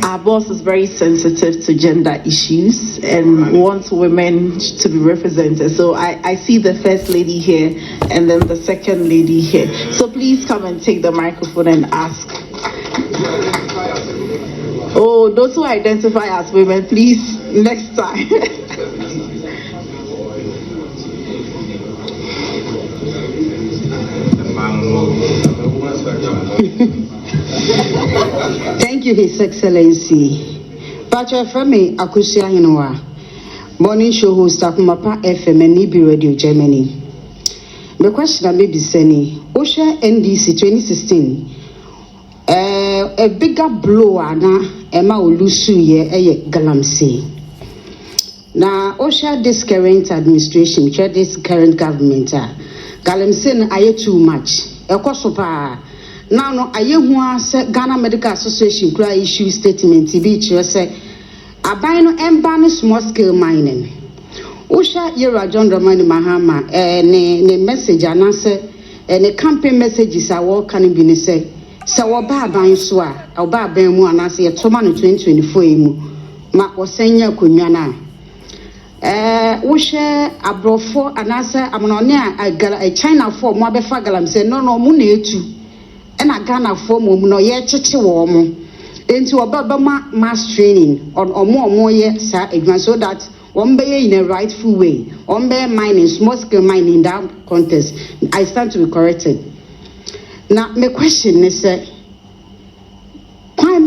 Our boss is very sensitive to gender issues and wants women to be represented. So I see the first lady here and then the second lady here. So please come and take the microphone and ask. Oh, those who identify as women, please, next time. Thank you, His Excellency. Pacha Femi Akusia Hinoa, morning show host at Mapa FM and EB Radio Germany. The question I may be sending, OSHA NDC 2016. A bigger blow na Emma Olusu ye galamsey. Now OSHA this current administration, which this current government galamsey na aye too much. Ekosopa now no aye hu say Ghana Medical Association kura issue statement bi kire say aban no emba small scale mining. OSHA yera John Dramani Mahama ne message anase ne campaign messages are all can be say so oba ban so a oba ban mu anase ye toma no 2024 mu ma osenya konwa na wo hwe abrofo anase amonone a China for mo abefa galam say no mu na etu e na Ghana for mo no ye cheche wo mo enti oba ba mass training on omo ye sa adwan so that one be in a rightful way one be mining small scale mining in that contest. I stand to be corrected. Now, my question is, why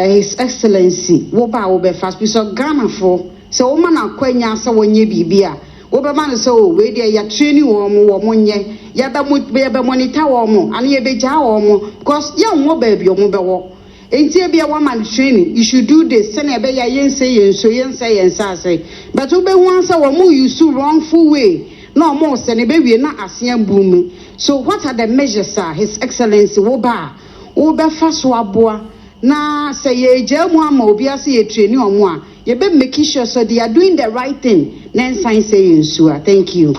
His Excellency, Woba fast, because Ghana for so woman are quenya so when ye be beer. Oberman so where they are training or money, Yabamut be a monitor or more, and ye be jar or more, because young mo baby or mobile. Ain't there be a woman training? You should do this, send a bay yen say, so yen say, and say, but Obe once or more you so wrongful way. No more, send a baby not ASEAN boom. So what are the measures, sir? His Excellency Woba fast waboa na say ye jamu ama obiase ye training on ye be making sure so they are doing the right thing. Then sign saying so. Thank you.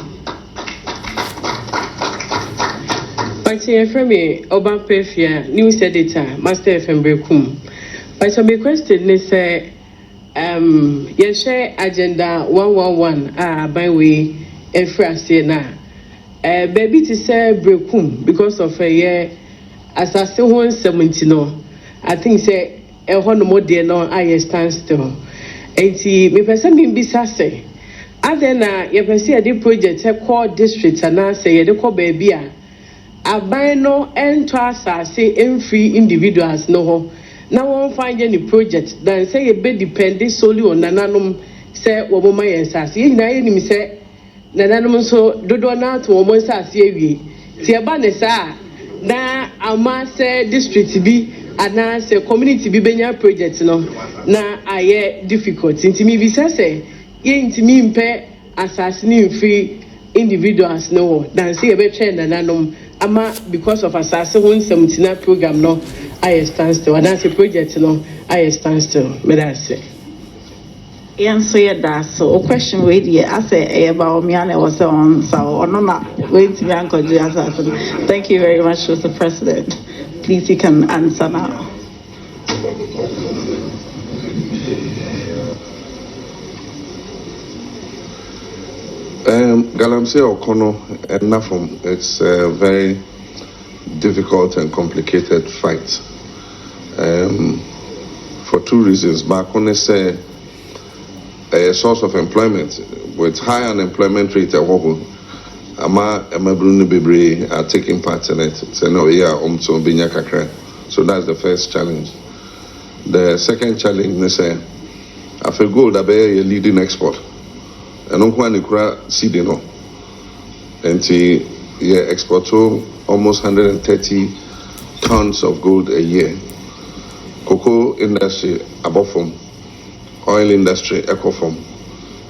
But from me, Oban Pefia, news editor, Master FM Brekum. But my question is share agenda 111 by way Efrasi na. Baby to say brekum because of a year as I still 170 no. I think say a one more dear no I stand still. 80 me person be say. Other na you can see a project a core district and I say the call baby a buy no enter say free individuals no. Now won't find any project then say a bit depending solely on nananum say woman and sassy. Na any say nananum so dodo na to woman sassy. Tiaba ne sa na ama say district bi anaasɛ community bi benya project no na ayɛ difficult nti mi bisa sɛ yɛntumi mpɛ asase ne mfiri individuals no wɔ danse yɛbɛtwɛn nananom ama because of asase ho nsɛm ntina program no ayɛ standstill anaasɛ project no ayɛ standstill medase. Yes, so yeah, that's so. A question with you. I say about me and I was on so or no, wait to be Uncle Jason. Thank you very much, Mr. President. Please, you can answer now. Galamsey Okono, enough from it's a very difficult and complicated fight. For two reasons. Bakone say a source of employment with high unemployment rate at Wobo. Ama Bruni Bibre are taking part in it. So no, yeah, so that's the first challenge. The second challenge is I feel gold a leading export. And on one seed no. And export to almost 130 tons of gold a year. Cocoa industry above from oil industry ecoform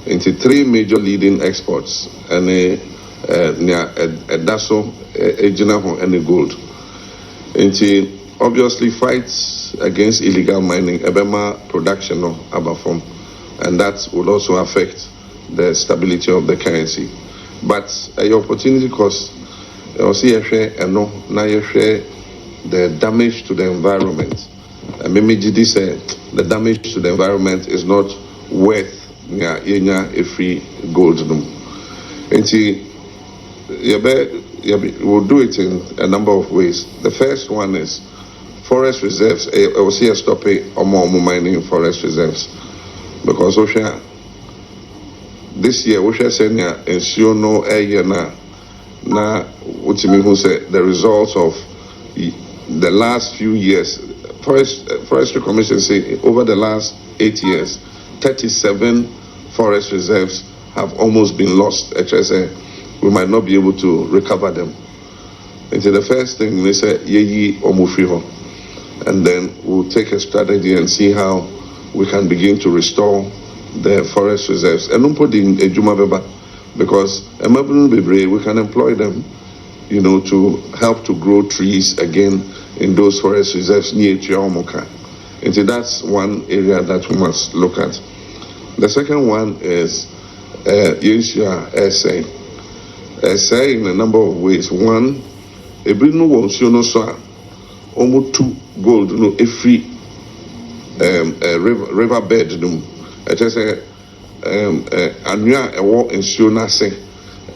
into three major leading exports and near a daso and a gold. Into obviously fights against illegal mining, ebema production of abafom, and that would also affect the stability of the currency. But your opportunity cost, you see and no, now you share the damage to the environment. And maybe say the damage to the environment is not worth a free gold. And we'll do it in a number of ways. The first one is forest reserves. I will see a stop or more mining forest reserves. Because this year, we shall send ya ensure no year na what you mean who say the results of the last few years. Forestry Commission say over the last 8 years, 37 forest reserves have almost been lost. HSA, we might not be able to recover them. And so the first thing they say, yeyi omufiho, and then we'll take a strategy and see how we can begin to restore the forest reserves. And don't put in a Juma Beba, because we can employ them, to help to grow trees again in those forest reserves near Chiaomoka. And so that's one area that we must look at. The second one is use your essay. Essay in a number of ways. One, a bring no one almost 2 gold, a free river bed. I just say, Anya a walk in Siona say,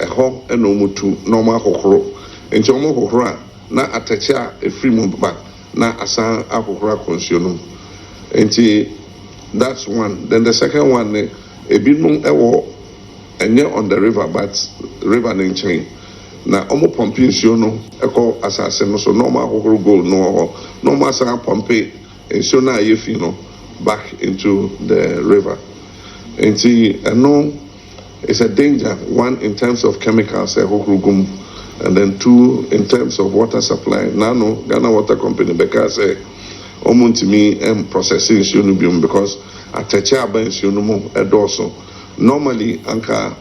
a hawk and no 2 normal hokro. And Jomo Hokra. Na atacha a free mumba na asan akokora consume. And that's one. Then the second one a bit more and on the river, but river chain. Na omo pumping siono echo assassin so normal gold no massa pompe and sona yefino back into the river. And no, it's a danger. One in terms of chemicals, and then 2 in terms of water supply. Nano Ghana Water Company because omuntimi processing sunubium because atacha ban sunumo edoso. Normally anka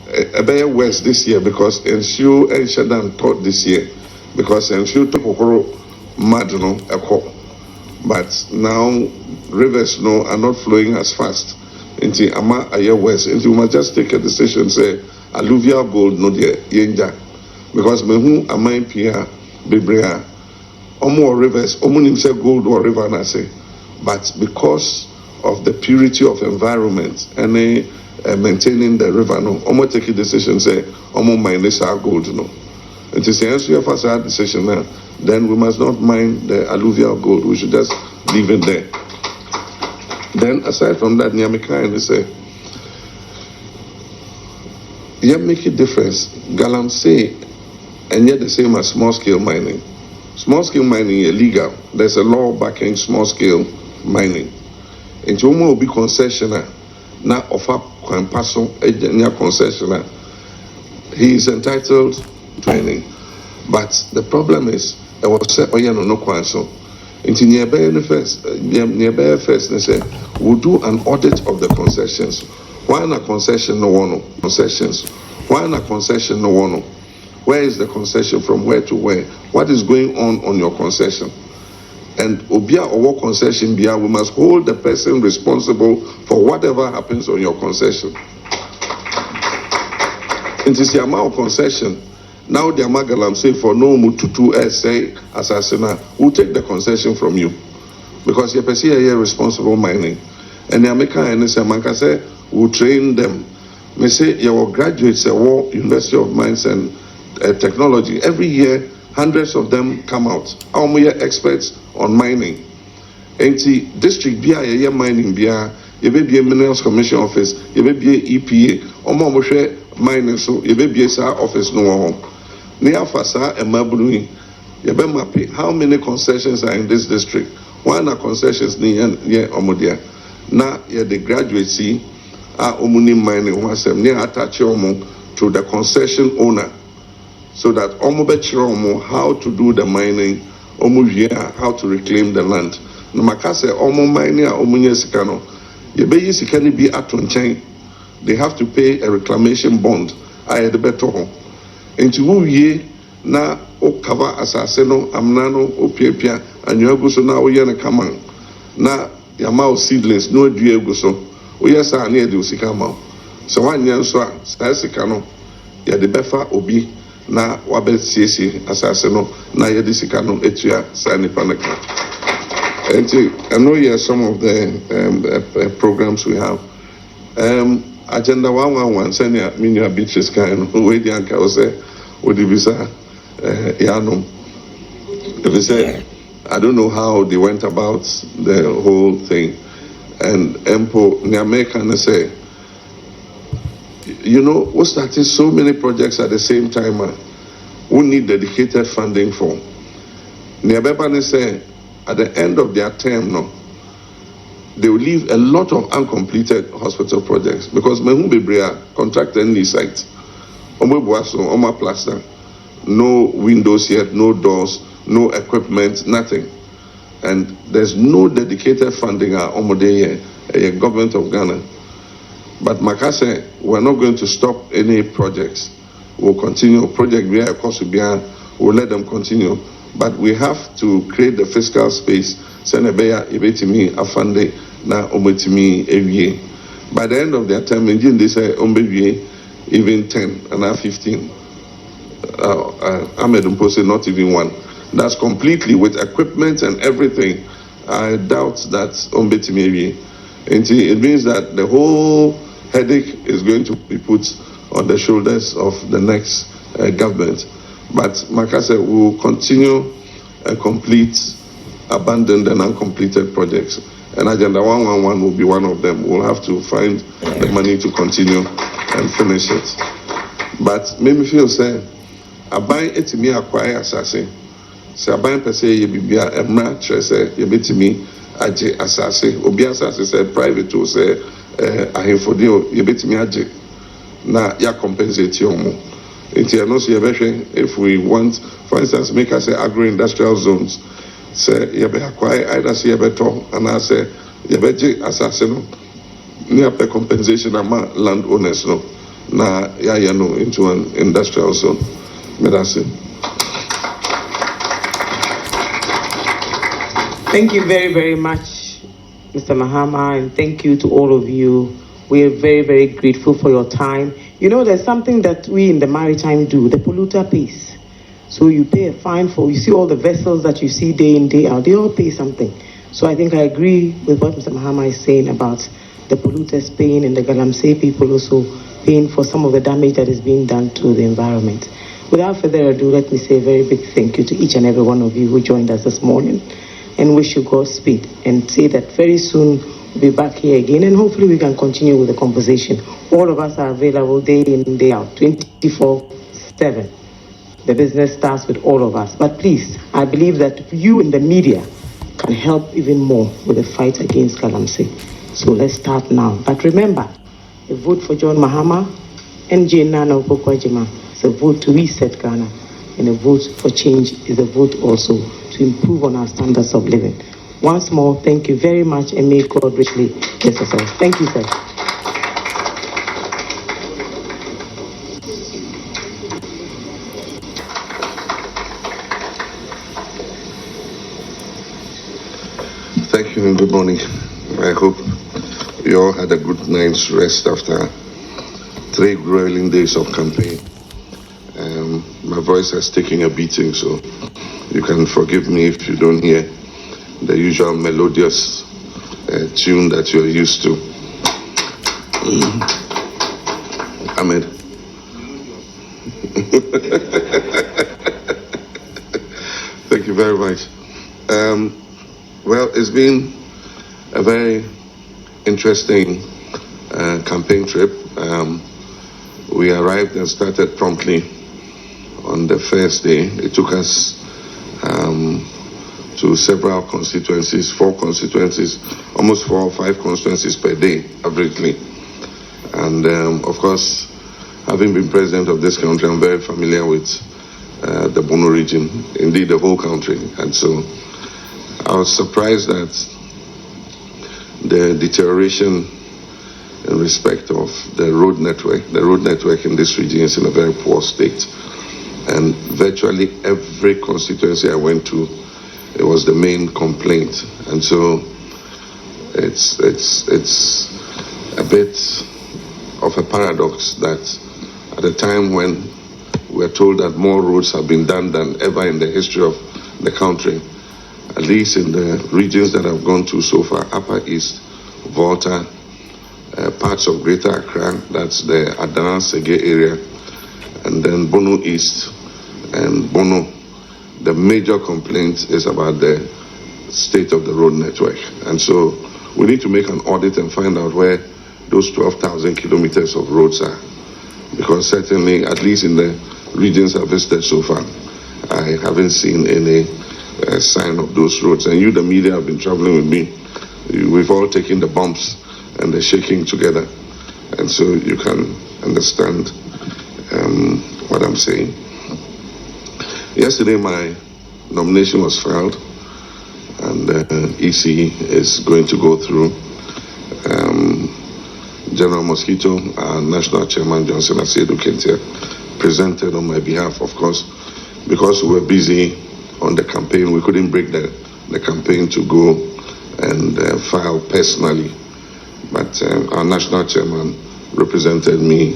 ebeye west this year because ensure Shadan taught this year because ensure tokoro madno eko. But now rivers are not flowing as fast into ama aye west. Into we must just take a decision say alluvial gold no de yenja. Because mehu amine pia bibrea omo rivers omo nimse gold or river na say, but because of the purity of environment and maintaining the river no omo take a decision say omo mine this our gold no. It is the answer of our decision now. Then we must not mine the alluvial gold. We should just leave it there. Then aside from that, Nyamika and they say, yeah, make a difference. Galamsey and yet the same as small-scale mining. Small-scale mining is illegal. There's a law backing small-scale mining. And Jomo will be concessioner. Now offer Kwampaso a concessioner. He is entitled to training. But the problem is, I was said, oh yeah, no kwanso. Into nearby first, they say we'll do an audit of the concessions. Why not concession no one? Concessions. Why not concession no one? Where is the concession from where to where? What is going on your concession? And obia or concession bia, we must hold the person responsible for whatever happens on your concession. It is the amount of concession. Now the Amagalam say for no mututu say assassinate, who take the concession from you? Because you perceive a responsible mining. And the American and say Manka say will train them. Me say your graduates at University of Mines and Technology. Every year, hundreds of them come out. How many experts on mining? And the district BIA mining BIA, you may be a Minerals Commission office, you may be a EPA, or more mining, so you may be a office no home. Near Fasa and Mabului, you may map how many concessions are in this district. One are concessions near Omodia. Now, the graduates see are Omuni mining, was near attach to the concession owner. So that Omo how to do the mining, how to reclaim the land. No makase Omo mining Omunye Sikano. Yebe Sikani be atonchain. They have to pay a reclamation bond. I had the better home. Into who ye na o cover asaseno amnano o piepia and you go so now we yana kaman. Na yamao seedlings no due go so. O yes I near the Usikama. So one yan so Sikano ya the befa obi. Na wabet CC assassino na yedi sikano etua sani panaka. And I know here some of the programs we have. Agenda 111 senior minya Beatrice kind we the anka say odibisa yanum. If they say I don't know how they went about the whole thing. And Empo the American say you know, we started so many projects at the same time. We need dedicated funding for. Niabebane say, at the end of their term, no, they will leave a lot of uncompleted hospital projects because Mehubebrea contracted any site. Oma plaster, no windows yet, no doors, no equipment, nothing. And there's no dedicated funding at Omodeye, a government of Ghana. But Makase, we're not going to stop any projects. We'll continue. Project BIA, of course, we'll let them continue. But we have to create the fiscal space. Senebeya, Ibetimi, Afande, na Ometimi, Ewie. By the end of their term, they say, Ombewie, even 10 and now 15. Ahmed Mpose, not even one. That's completely with equipment and everything. I doubt that Ombetimi, Ewie. It means that the whole headache is going to be put on the shoulders of the next government. But Makase will continue and complete abandoned and uncompleted projects. And Agenda 111 will be one of them. We'll have to find the money to continue and finish it. But make me feel say, I buy it to me acquire assassin. So I buy per se ye bibia emra trese ye bit me aje assassin. Obi assassin say private to say ahemfodio ye bit me aje. Na ya compensate your mo. If we want, for instance, make us say agro-industrial zones, say you be acquire either say you better and I say you better assassin near pay compensation among landowners no na ya no into an industrial zone. Thank you very, very much, Mr. Mahama, and thank you to all of you. We are very, very grateful for your time. You know, there's something that we in the maritime do, the polluter pays. So you pay a fine for, you see all the vessels that you see day in, day out, they all pay something. So I think I agree with what Mr. Mahama is saying about the polluters paying and the Galamsey people also paying for some of the damage that is being done to the environment. Without further ado, let me say a very big thank you to each and every one of you who joined us this morning and wish you Godspeed and say that very soon we'll be back here again and hopefully we can continue with the conversation. All of us are available day in, day out, 24/7. The business starts with all of us. But please, I believe that you in the media can help even more with the fight against Galamsey. So let's start now. But remember, a vote for John Mahama and Jane Nana Opokwajima is a vote to reset Ghana. And a vote for change is a vote also to to improve on our standards of living. Once more, thank you very much, and may God richly bless us all. Thank you, sir. Thank you and good morning. I hope you all had a good night's rest after 3 grueling days of campaign. My voice has taken a beating, so you can forgive me if you don't hear the usual melodious tune that you're used to. Ahmed. Thank you very much. Well, it's been a very interesting campaign trip. We arrived and started promptly on the first day. It took us to several constituencies, 4 constituencies, almost 4 or 5 constituencies per day, averagely. And of course, having been president of this country, I'm very familiar with the Bono region, indeed the whole country. And so I was surprised that the deterioration in respect of the road network in this region is in a very poor state. And virtually every constituency I went to, it was the main complaint. And so it's a bit of a paradox that at a time when we're told that more roads have been done than ever in the history of the country, at least in the regions that I've gone to so far, Upper East, Volta, parts of Greater Accra, that's the Adana Sege area, and then Bono East and Bono, the major complaint is about the state of the road network. And so we need to make an audit and find out where those 12,000 kilometers of roads are. Because certainly, at least in the regions I've visited so far, I haven't seen any sign of those roads. And you, the media, have been traveling with me. We've all taken the bumps and the shaking together. And so you can understand what I'm saying. Yesterday, my nomination was filed, and the EC is going to go through. General Mosquito, our national chairman, Johnson Asedu Kentia, presented on my behalf, of course, because we were busy on the campaign. We couldn't break the campaign to go and file personally. But our national chairman represented me,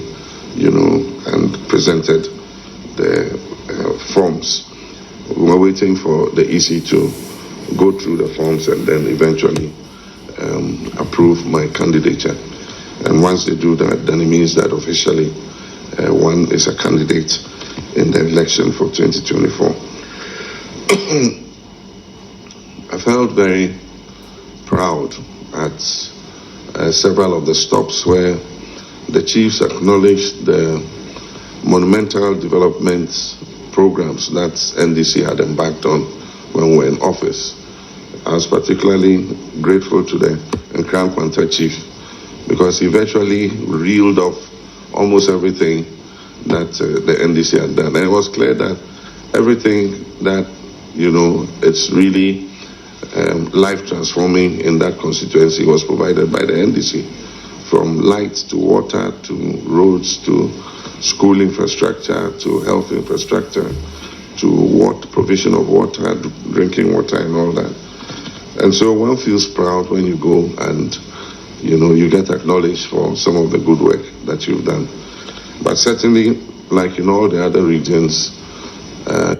and presented the forms. We were waiting for the EC to go through the forms and then eventually approve my candidature. And once they do that, then it means that officially one is a candidate in the election for 2024. I felt very proud at several of the stops where the chiefs acknowledged the monumental development programs that NDC had embarked on when we were in office. I was particularly grateful to the Nkran Kwanta chief because he virtually reeled off almost everything that the NDC had done. And it was clear that everything that, it's really life transforming in that constituency was provided by the NDC, from lights to water to roads to school infrastructure to health infrastructure to provision of water, drinking water and all that. And so one feels proud when you go and you get acknowledged for some of the good work that you've done. But certainly, like in all the other regions,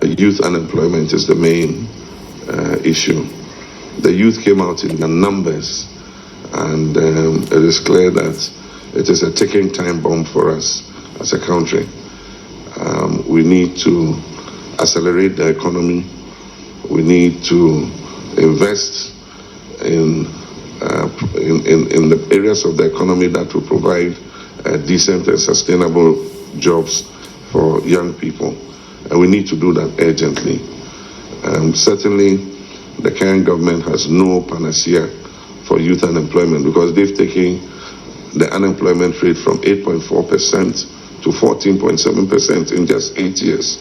youth unemployment is the main issue. The youth came out in their numbers, and it is clear that it is a ticking time bomb for us as a country. We need to accelerate the economy. We need to invest in the areas of the economy that will provide decent and sustainable jobs for young people. And we need to do that urgently. Certainly, the current government has no panacea for youth unemployment because they've taken the unemployment rate from 8.4% to 14.7% in just 8 years.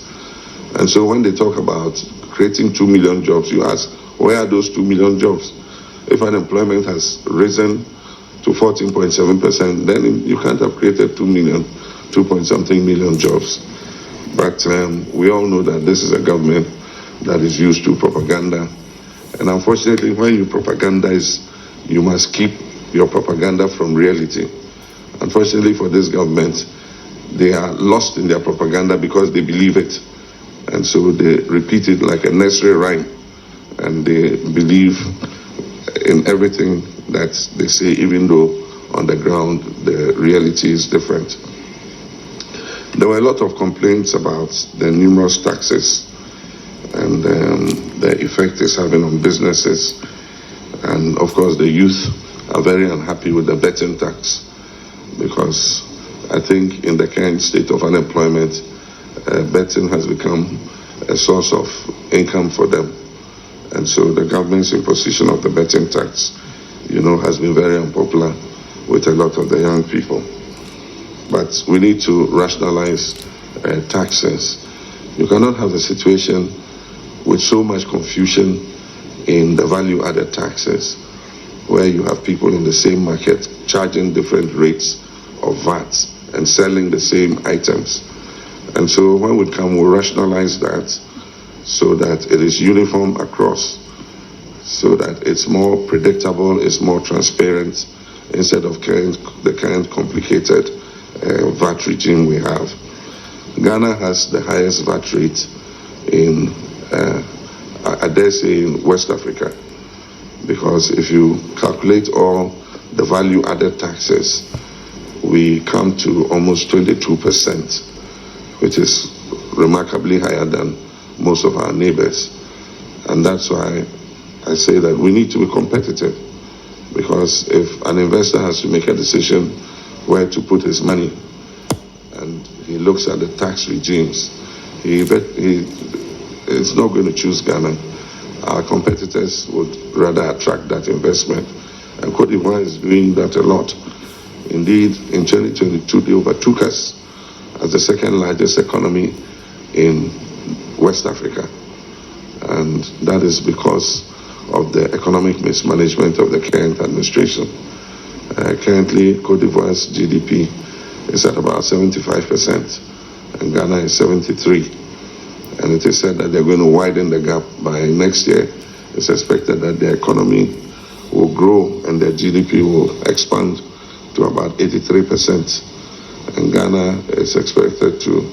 And so when they talk about creating 2 million jobs, you ask, where are those 2 million jobs? If unemployment has risen to 14.7%, then you can't have created 2 point something million jobs. But we all know that this is a government that is used to propaganda. And unfortunately, when you propagandize, you must keep your propaganda from reality. Unfortunately for this government, they are lost in their propaganda because they believe it. And so they repeat it like a nursery rhyme. And they believe in everything that they say, even though on the ground the reality is different. There were a lot of complaints about the numerous taxes and the effect it's having on businesses. And of course the youth are very unhappy with the betting tax, because I think in the current state of unemployment, betting has become a source of income for them. And so the government's imposition of the betting tax, has been very unpopular with a lot of the young people. But we need to rationalize taxes. You cannot have a situation with so much confusion in the value-added taxes, where you have people in the same market charging different rates of VAT and selling the same items. And so when we come, we'll rationalize that so that it is uniform across, so that it's more predictable, it's more transparent, instead of the current complicated VAT regime we have. Ghana has the highest VAT rate in, I dare say, in West Africa, because if you calculate all the value-added taxes, we come to almost 22%, which is remarkably higher than most of our neighbors. And that's why I say that we need to be competitive, because if an investor has to make a decision where to put his money, and he looks at the tax regimes, it's not going to choose Ghana. Our competitors would rather attract that investment. And Cote d'Ivoire is doing that a lot. Indeed, in 2022, they overtook us as the second largest economy in West Africa. And that is because of the economic mismanagement of the current administration. Currently, Cote d'Ivoire's GDP is at about 75%, and Ghana is 73%. And it is said that they're going to widen the gap by next year. It's expected that the economy will grow and their GDP will expand to about 83%. And Ghana is expected to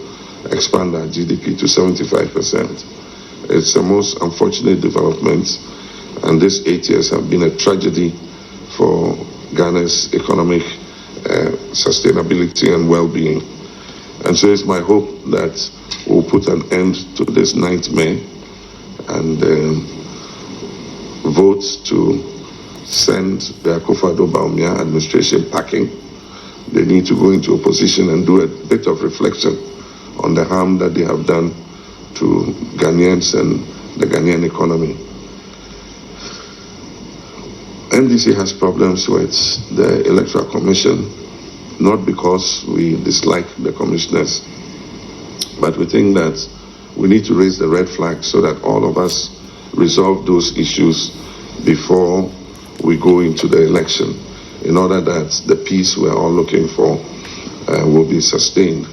expand our GDP to 75%. It's the most unfortunate development, and these 8 years have been a tragedy for Ghana's economic sustainability and well-being. And so it's my hope that we'll put an end to this nightmare and vote to send the Akufo-Addo administration packing. They need to go into opposition and do a bit of reflection on the harm that they have done to Ghanaians and the Ghanaian economy. NDC has problems with the Electoral Commission, not because we dislike the commissioners, but we think that we need to raise the red flag so that all of us resolve those issues before we go into the election, in order that the peace we're all looking for will be sustained.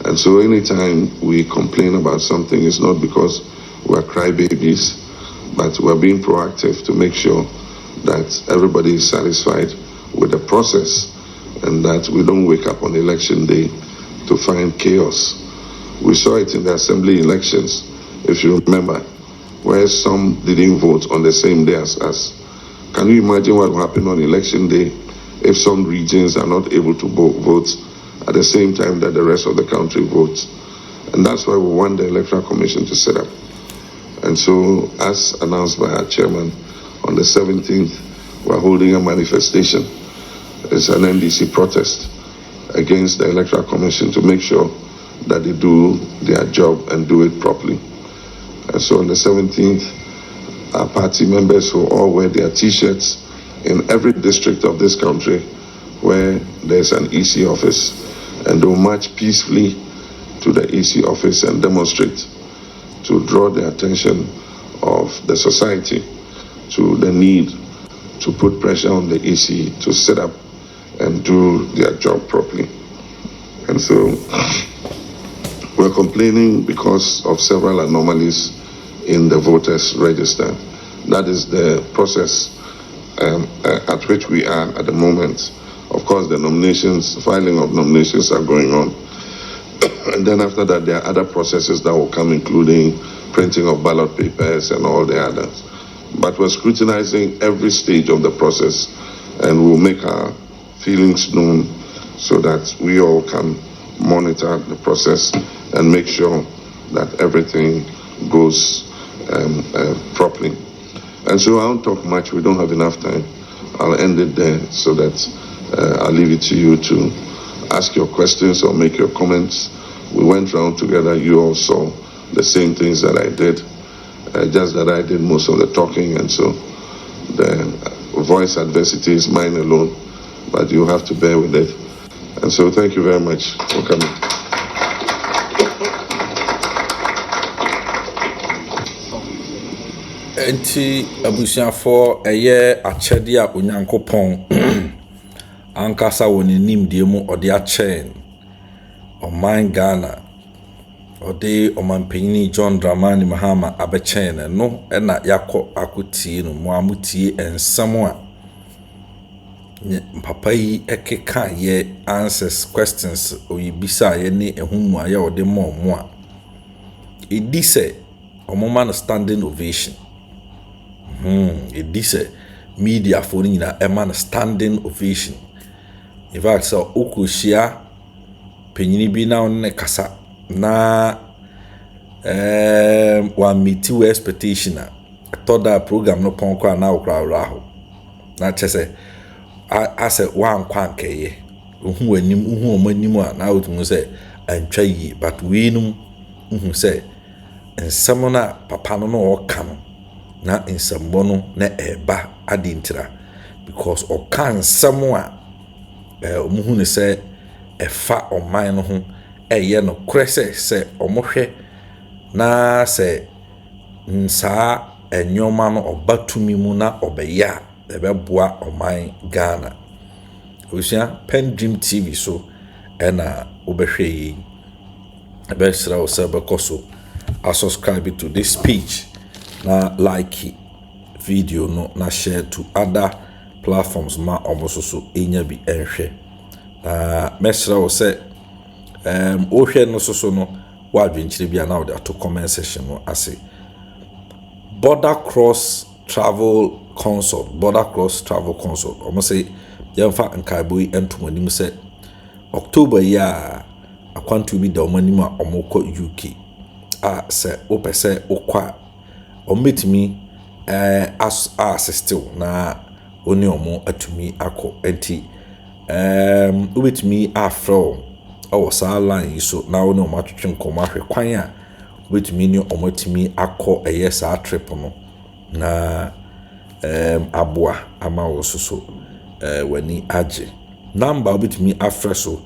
And so anytime we complain about something, it's not because we're crybabies, but we're being proactive to make sure that everybody is satisfied with the process and that we don't wake up on election day to find chaos. We saw it in the assembly elections, if you remember, where some didn't vote on the same day as us. Can you imagine what will happen on election day if some regions are not able to vote at the same time that the rest of the country votes? And that's why we want the Electoral Commission to set up. And so, as announced by our chairman, on the 17th, we're holding a manifestation. It's an NDC protest against the Electoral Commission to make sure that they do their job and do it properly. And so on the 17th, our party members will all wear their T-shirts in every district of this country where there's an EC office, and they'll march peacefully to the EC office and demonstrate to draw the attention of the society to the need to put pressure on the EC to set up and do their job properly. And so we're complaining because of several anomalies in the voters' register. That is the process at which we are at the moment. Of course, the filing of nominations are going on. And then after that, there are other processes that will come, including printing of ballot papers and all the others. But we're scrutinizing every stage of the process, and we'll make our feelings known so that we all can monitor the process and make sure that everything goes properly. And so I won't talk much. We don't have enough time. I'll end it there so that I'll leave it to you to ask your questions or make your comments. We went round together. You all saw the same things that I did, just that I did most of the talking, and so the voice adversity is mine alone, but you have to bear with it. And so thank you very much for coming. Enti abusuafo eye akyede a onyankopon ankasa woni nimdie mu ode akyɛn ɔman Ghana ode ɔmanpanyini John Dramani Mahama abɛkyɛn no ɛna yakɔ akotie no mo amutie ensɛm a papa yi ekeka ye answers questions oyibisa ye ne ehunmu aye ode mo a edi sɛ ɔmoma no standing ovation. It is a media for a man standing ovation. In fact, so Okushia Penini be now nekasa na one meet two expectation. I thought that program no ponko now raho. Na chese I said one quanke who manima now to say and try but we know who say and someone papa no come. Na nsɛmbɔ na ɛba adintira because ɔka nsɛm a ɔmuhu ne sɛ ɛfa ɔman no ho ɛyɛ no korɛ sɛ ɔmohwɛ na sɛ nsaa ɛnyɔma no ɔba tumi mu na ɔbɛyɛ a ɛbɛboa ɔman Ghana. Osua PENDREAM TV so ɛna wobɛhwɛ yi ɛbɛsrɛ wo sɛ bɛkɔ so subscribe to this page. Na like video no na share to other platforms ma omoso so enya bi enhwe na mesra wo se ohwe no so no wa adwenkyire bia na wo to comment section no ase border cross travel consult omo se yemfa nkaibo entomanim se October ya akwantu bi da omanim a omokọ UK a se opese okwa ometimi assistil na oni omo atumi akọ enti obetumi afro o sa line so na oni omo atwetwe nkomo ahwe kwan a obetumi ni omo atumi akọ eye sa trip no na aboa ama wo so wani age number obetumi afre so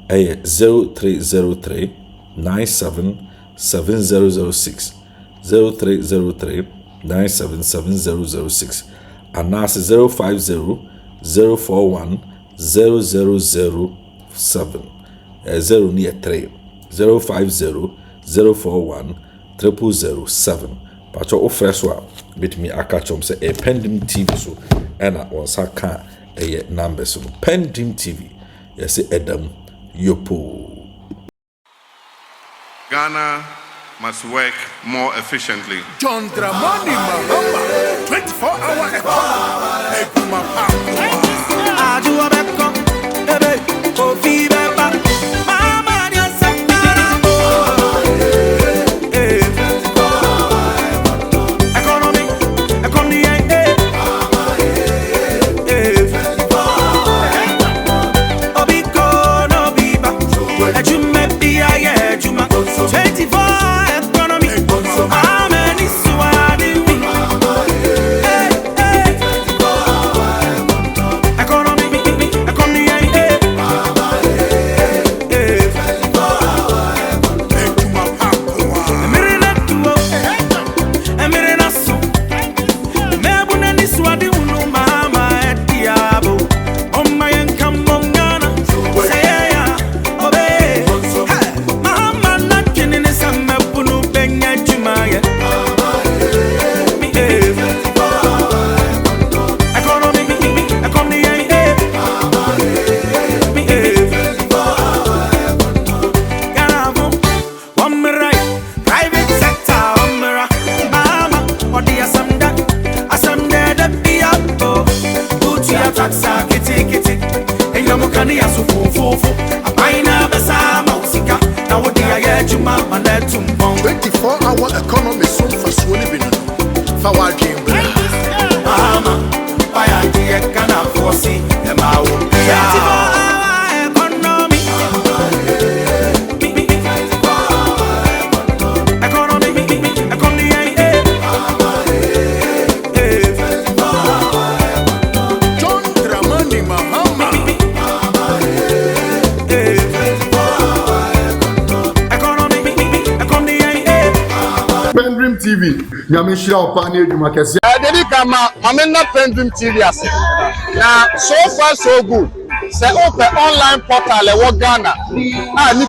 0303 977006 0303-977-006 and that's 050-041-0007 0 near 3 050-041-0007 but your first one bit me a catch say a PENDREAM TV so and I want saka a number so PENDREAM TV yes Adam Yopo Ghana must work more efficiently. John Dramani Mahama, 24-hour Yani Asufu, Abaina Basa Mausika, now what the Ayajuma, Manetum, 24-hour economy soon for Swollen. Fawar Jim Mahama, Payati, Kana Fosi, and Mao. 24-hour economy. John Dramani Mahama. PENDREAM TV. Nyamishira opani edumakesi. Dedi kama mamena PENDREAM TV ase. Na so far so good. Say open online portal e wo Ghana.